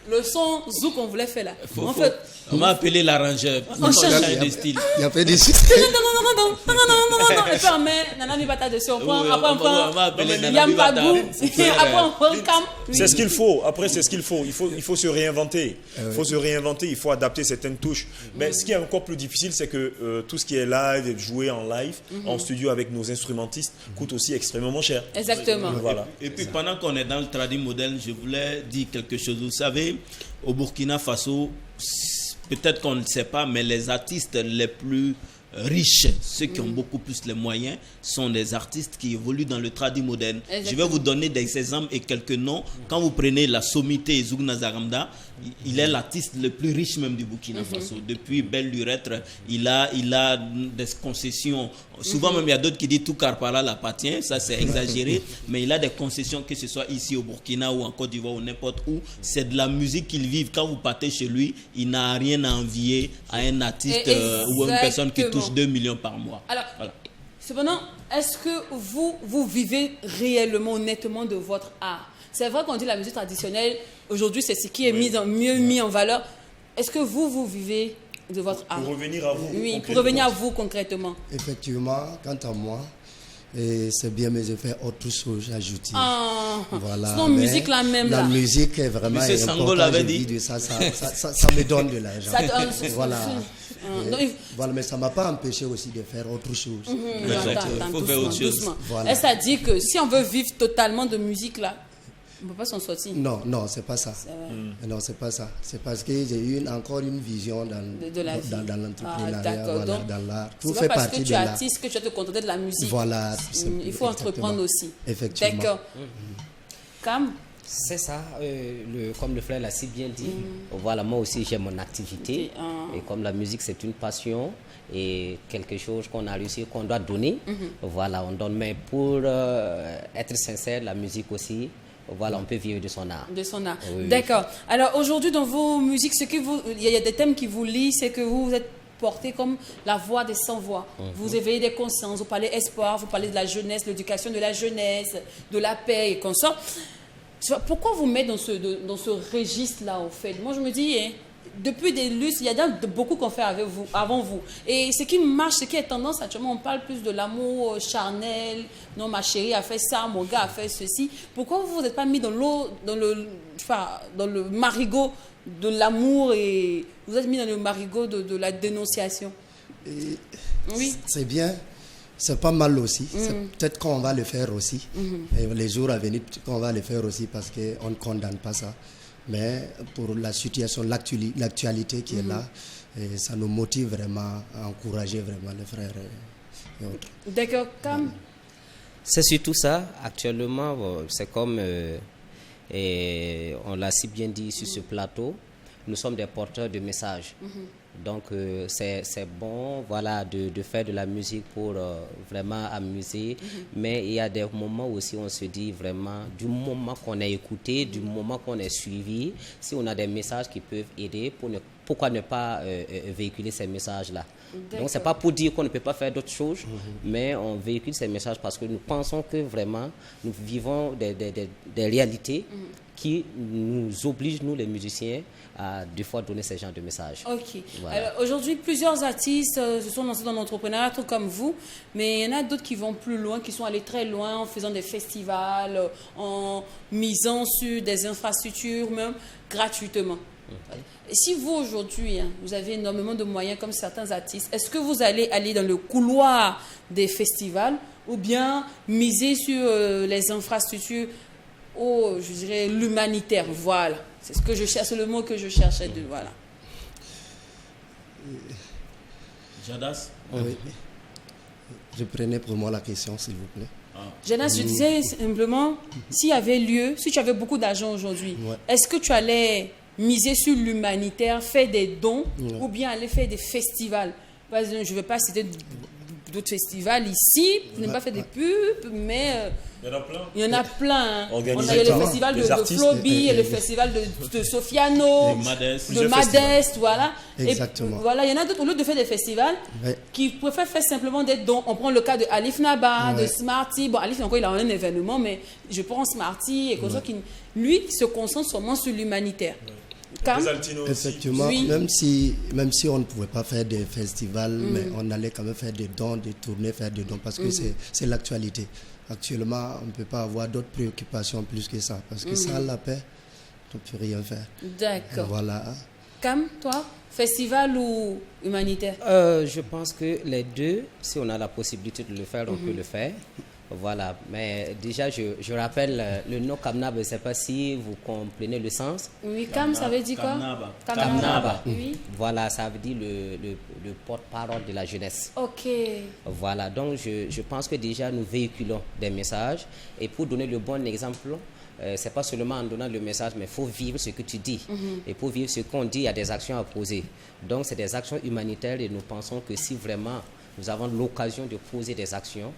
Le son zouk qu'on voulait faire là. En fait, on m'a appelé l'arrangeur. On change de style. Il y a fait des non. Et puis on met Nana Mibata dessus. Après on prend Yambagou. Après on prend Cam. C'est ce qu'il faut. Après, c'est ce qu'il faut. Il faut se réinventer. Il faut adapter certaines touches. Mais ce qui est encore plus difficile, c'est que tout ce qui est live, joué en live, en studio avec nos instrumentistes, coûte aussi extrêmement cher. Exactement. Voilà. Et puis pendant qu'on est dans le tradit moderne, je voulais dire quelque chose. Vous savez, au Burkina Faso, peut-être qu'on ne le sait pas, mais les artistes les plus riches, ceux qui ont beaucoup plus les moyens, sont des artistes qui évoluent dans le tradit moderne. Exactement. Je vais vous donner des exemples et quelques noms. Quand vous prenez la sommité Zouk Nazaramda, il est l'artiste le plus riche même du Burkina Faso. Depuis Belle Lurette, il a des concessions. Souvent même, il y a d'autres qui disent tout Karpala l'appartient. Ça, c'est exagéré. Mais il a des concessions, que ce soit ici au Burkina ou en Côte d'Ivoire ou n'importe où. C'est de la musique qu'il vit. Quand vous partez chez lui, il n'a rien à envier à un artiste ou à une personne qui touche 2 millions par mois. Alors, cependant, est-ce que vous vivez réellement, honnêtement de votre art? C'est vrai qu'on dit la musique traditionnelle, aujourd'hui, c'est ce qui est mieux mis en valeur. Est-ce que vous vivez de votre art? Pour revenir à vous. Oui, pour revenir à vous concrètement. Effectivement, quant à moi, c'est bien, mais je fais autre chose ajouter. Voilà. Sinon, musique la même là. La musique est vraiment importante. Je vis de ça me donne de l'argent. Voilà. Voilà, mais ça ne m'a pas empêché aussi de faire autre chose. Il faut faire autre chose. Voilà. Est-ce à dire que si on veut vivre totalement de musique là, on ne peut pas s'en sortir? Non, c'est pas ça. Non, c'est pas ça. C'est parce que j'ai eu encore une vision dans l'entrepreneuriat, dans l'art. Tout fait partie de l'art. C'est pas parce que tu es artiste que tu vas te contenter de la musique. Voilà. Il faut entreprendre aussi. Effectivement. D'accord. Cam? C'est ça, comme le frère l'a si bien dit. Voilà, moi aussi j'ai mon activité. Et comme la musique c'est une passion et quelque chose qu'on a réussi, qu'on doit donner, voilà, on donne. Mais pour être sincère, la musique aussi, voilà, on peut vivre de son art. De son art. Oui. D'accord. Alors aujourd'hui dans vos musiques, il y a des thèmes qui vous lient, c'est que vous êtes porté comme la voix des sans-voix. Vous éveillez des consciences, vous parlez espoir, vous parlez de la jeunesse, l'éducation de la jeunesse, de la paix et consort. Pourquoi vous mettre dans ce registre-là, au fait? Moi, je me dis, depuis des lustres, il y a beaucoup qu'on fait avant vous. Et ce qui marche, ce qui est tendance, actuellement, on parle plus de l'amour charnel. Non, ma chérie a fait ça, mon gars a fait ceci. Pourquoi vous n'êtes pas mis dans le marigot de l'amour et vous êtes mis dans le marigot de la dénonciation? Oui. C'est bien. c'est pas mal aussi. C'est peut-être qu'on va le faire aussi. Et les jours à venir, qu'on va le faire aussi parce qu'on ne condamne pas ça. Mais pour la situation, l'actualité qui est là, et ça nous motive vraiment à encourager vraiment les frères et autres. D'accord, Cam. C'est surtout ça. Actuellement, c'est comme et on l'a si bien dit sur ce plateau, nous sommes des porteurs de messages. Donc c'est bon, voilà, de faire de la musique pour vraiment amuser. Mais il y a des moments aussi où on se dit vraiment, du moment qu'on est écouté, du moment qu'on est suivi, si on a des messages qui peuvent aider, pourquoi ne pas véhiculer ces messages-là? Donc c'est pas pour dire qu'on ne peut pas faire d'autres choses, mais on véhicule ces messages parce que nous pensons que vraiment nous vivons des réalités qui nous obligent, nous les musiciens, à des fois donner ce genre de messages. Ok. Voilà. Alors aujourd'hui, plusieurs artistes se sont lancés dans l'entrepreneuriat, tout comme vous, mais il y en a d'autres qui vont plus loin, qui sont allés très loin en faisant des festivals, en misant sur des infrastructures, même gratuitement. Et si vous aujourd'hui, vous avez énormément de moyens comme certains artistes, est-ce que vous allez aller dans le couloir des festivals ou bien miser sur les infrastructures, je dirais l'humanitaire? Voilà, c'est ce que je cherche, c'est le mot que je cherchais de voilà. Jadas? Oui. Je prenais pour moi la question, s'il vous plaît. Jadas, je disais simplement, s'il y avait lieu, si tu avais beaucoup d'argent aujourd'hui, Ouais. est-ce que tu allais miser sur l'humanitaire, faire des dons ou bien aller faire des festivals? Par exemple, je ne vais pas citer d'autres festivals ici, je n'ai pas fait des pubs, mais Il y en a plein. il y en a plein. Hein. On a eu le Exactement. festival Les de artistes, Floby, et le festival de Sofiano, Modeste. de Plusieurs Modeste, voilà. Exactement. Et voilà, il y en a d'autres, au lieu de faire des festivals, Ouais. qui préfèrent faire simplement des dons. On prend le cas de Alif Naba, de Ouais. Smarty. Bon, Alif, encore, il a un événement, mais je prends Smarty et comme ça, lui, se concentre seulement sur l'humanitaire. Cam? Les Altino aussi. Effectivement, Oui. même si on ne pouvait pas faire des festivals, mais on allait quand même faire des dons, des tournées, faire des dons, parce que c'est l'actualité. Actuellement, on ne peut pas avoir d'autres préoccupations plus que ça, parce que sans la paix, on ne peut rien faire. D'accord. Voilà. Cam, toi, festival ou humanitaire? Je pense que les deux, si on a la possibilité de le faire, on peut le faire. Voilà, mais déjà je rappelle le nom Kamnaba, je ne sais pas si vous comprenez le sens. Oui, Cam, ça veut dire quoi? Kamnaba. Kamnaba. Oui. Voilà, ça veut dire le porte-parole de la jeunesse. Ok. Voilà, donc je pense que déjà nous véhiculons des messages et pour donner le bon exemple, c'est pas seulement en donnant le message, mais il faut vivre ce que tu dis. Et pour vivre ce qu'on dit, il y a des actions à poser. Donc c'est des actions humanitaires et nous pensons que si vraiment nous avons l'occasion de poser des actions,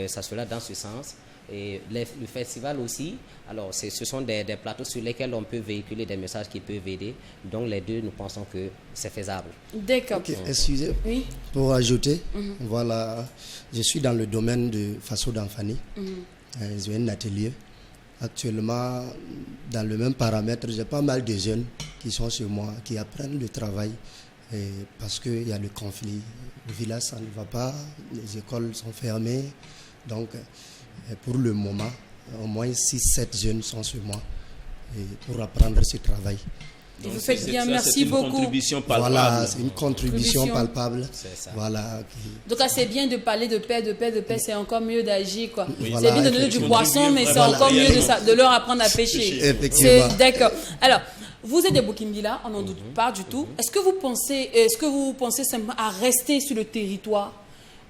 ça sera dans ce sens. Et le festival aussi, alors ce sont des plateaux sur lesquels on peut véhiculer des messages qui peuvent aider. Donc les deux, nous pensons que c'est faisable. D'accord. Ok, excusez, Oui. pour ajouter, voilà, je suis dans le domaine de Faso d'Anfani. J'ai un atelier. Actuellement, dans le même paramètre, j'ai pas mal de jeunes qui sont chez moi, qui apprennent le travail. Et parce qu'il y a le conflit, le village ça ne va pas, les écoles sont fermées. Donc, pour le moment, au moins 6-7 jeunes sont chez moi pour apprendre ce travail. Et vous faites bien, Ça, merci c'est une beaucoup. contribution palpable. Voilà, c'est une contribution Contribution. palpable. C'est ça. Voilà. Donc, c'est bien de parler de paix, c'est encore mieux d'agir, quoi. Voilà, C'est bien de donner du effectivement. poisson, mais c'est Voilà. encore mieux de leur apprendre à pêcher. Effectivement. D'accord. Alors, vous êtes des Boukimbila, on n'en doute pas du tout. Est-ce que vous pensez simplement à rester sur le territoire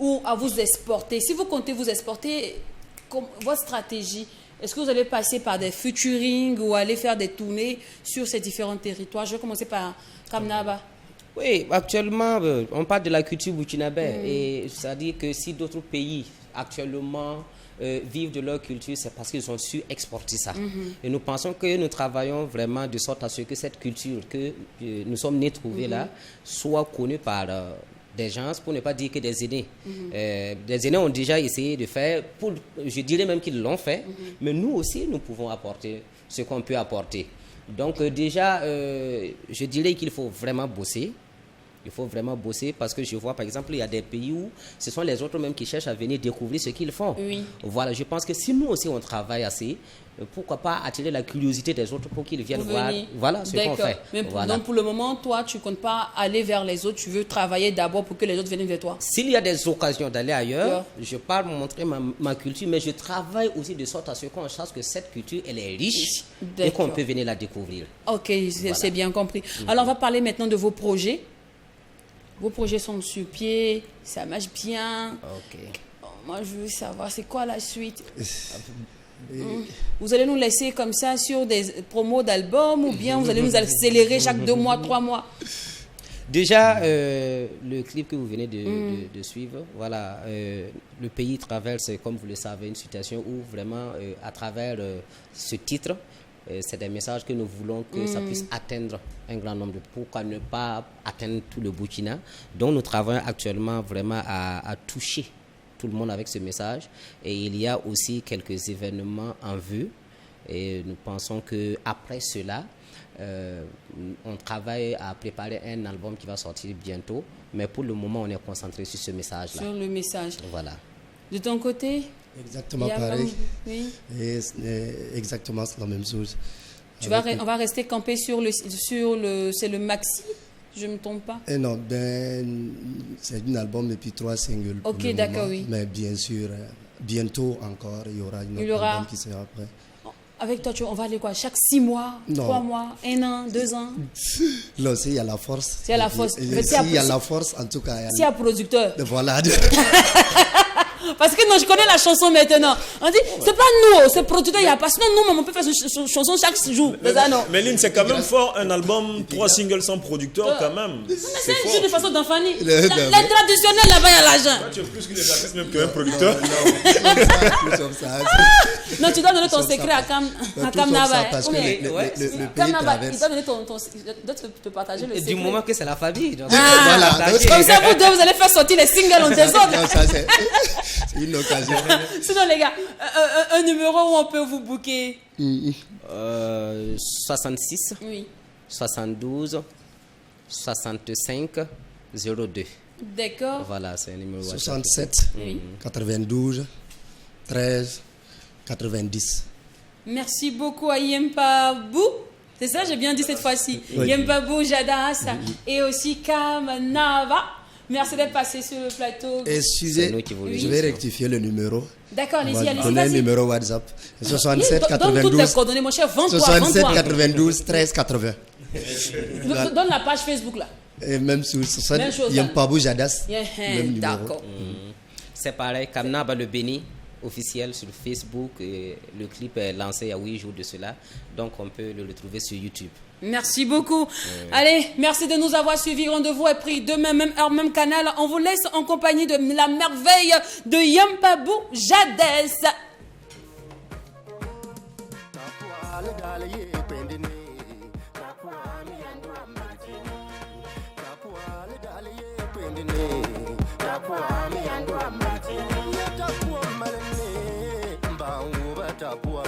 ou à vous exporter? Si vous comptez vous exporter, votre stratégie, est-ce que vous allez passer par des featuring ou aller faire des tournées sur ces différents territoires? Je vais commencer par Kamnaba. Oui, actuellement, on parle de la culture burkinabé. Et c'est-à-dire que si d'autres pays actuellement vivent de leur culture, c'est parce qu'ils ont su exporter ça. Et nous pensons que nous travaillons vraiment de sorte à ce que cette culture que nous sommes nés trouver là soit connue par des gens, pour ne pas dire que des aînés. Des aînés ont déjà essayé de faire, je dirais même qu'ils l'ont fait, mais nous aussi, nous pouvons apporter ce qu'on peut apporter. Donc déjà, je dirais qu'il faut vraiment bosser. Il faut vraiment bosser parce que je vois, par exemple, il y a des pays où ce sont les autres même qui cherchent à venir découvrir ce qu'ils font. Oui. Voilà, je pense que si nous aussi on travaille assez, pourquoi pas attirer la curiosité des autres pour qu'ils viennent voir voilà, ce qu'on fait. Mais donc pour le moment, toi, tu ne comptes pas aller vers les autres, tu veux travailler d'abord pour que les autres viennent vers toi. S'il y a des occasions d'aller ailleurs, je pars montrer ma culture, mais je travaille aussi de sorte à ce qu'on sache que cette culture, elle est riche et qu'on peut venir la découvrir. Ok, c'est bien compris. Alors on va parler maintenant de vos projets. Vos projets sont sur pied, ça marche bien. Ok. Moi, je veux savoir, c'est quoi la suite? Vous allez nous laisser comme ça sur des promos d'albums ou bien vous allez nous accélérer chaque 2 mois, 3 mois? Déjà, le clip que vous venez de suivre, voilà, le pays traverse, comme vous le savez, une situation où vraiment, à travers ce titre, c'est des messages que nous voulons que ça puisse atteindre un grand nombre. Pourquoi ne pas atteindre tout le Burkina? Donc nous travaillons actuellement vraiment à toucher tout le monde avec ce message. Et il y a aussi quelques événements en vue. Et nous pensons qu'après cela, on travaille à préparer un album qui va sortir bientôt. Mais pour le moment, on est concentré sur ce message-là. Sur le message. Voilà. De ton côté? Exactement pareil. Oui. Et exactement c'est la même chose. On va rester campé sur c'est le maxi, je ne me trompe pas. Et non, c'est un album et puis 3 singles. Ok, d'accord, oui. Mais bien sûr, bientôt encore, il y aura une autre album qui sera après. Avec toi, on va aller quoi? Chaque 6 mois, 3 mois, 1 an, 2 ans? Non, s'il y a la force. S'il y a la force. S'il y a la force, en tout cas. S'il y a producteur. Voilà. Parce que non, je connais la chanson maintenant. On dit, c'est pas nous, c'est producteur, il n'y a pas. Sinon, nous, on peut faire une chanson chaque jour. Mais Lynn, c'est quand même fort, un album, 3 singles sans producteur, quand même. C'est juste une façon d'enfant. Les traditionnels, là-bas, il y a l'argent. Tu es plus qu'une artiste même qu'un producteur. Non, tu dois donner ton secret à Kamnaba. Parce que le pays traverse. Il doit donner te partager le secret. Du moment que c'est la famille. Voilà. Comme ça, vous allez faire sortir les singles en désordre. Non, ça, c'est une occasion. Sinon, les gars, un numéro où on peut vous booker? 66, oui. 72, 65, 02. D'accord. Voilà, c'est un numéro 67, 92, 13, 90. Merci beaucoup à Yempa Bou. C'est ça, j'ai bien dit cette fois-ci. Oui. Yempa Bou, Jadas et aussi Kamnaba. Merci d'être passé sur le plateau. Excusez, je vais rectifier le numéro. D'accord, allez-y, allez-y. Donner un numéro WhatsApp. 67 92. Donne toutes tes coordonnées, mon cher. 67 92 13 80. Donne la page Facebook là. Et même sur 60, Yempabou Jadas. D'accord. C'est pareil, Kamnaba le Béni officiel sur Facebook. Et le clip est lancé il y a 8 jours de cela. Donc on peut le retrouver sur YouTube. Merci beaucoup. Allez, merci de nous avoir suivis. Rendez-vous est pris demain, même heure, même canal. On vous laisse en compagnie de la merveille de Yempa Bou Jadas. Tapua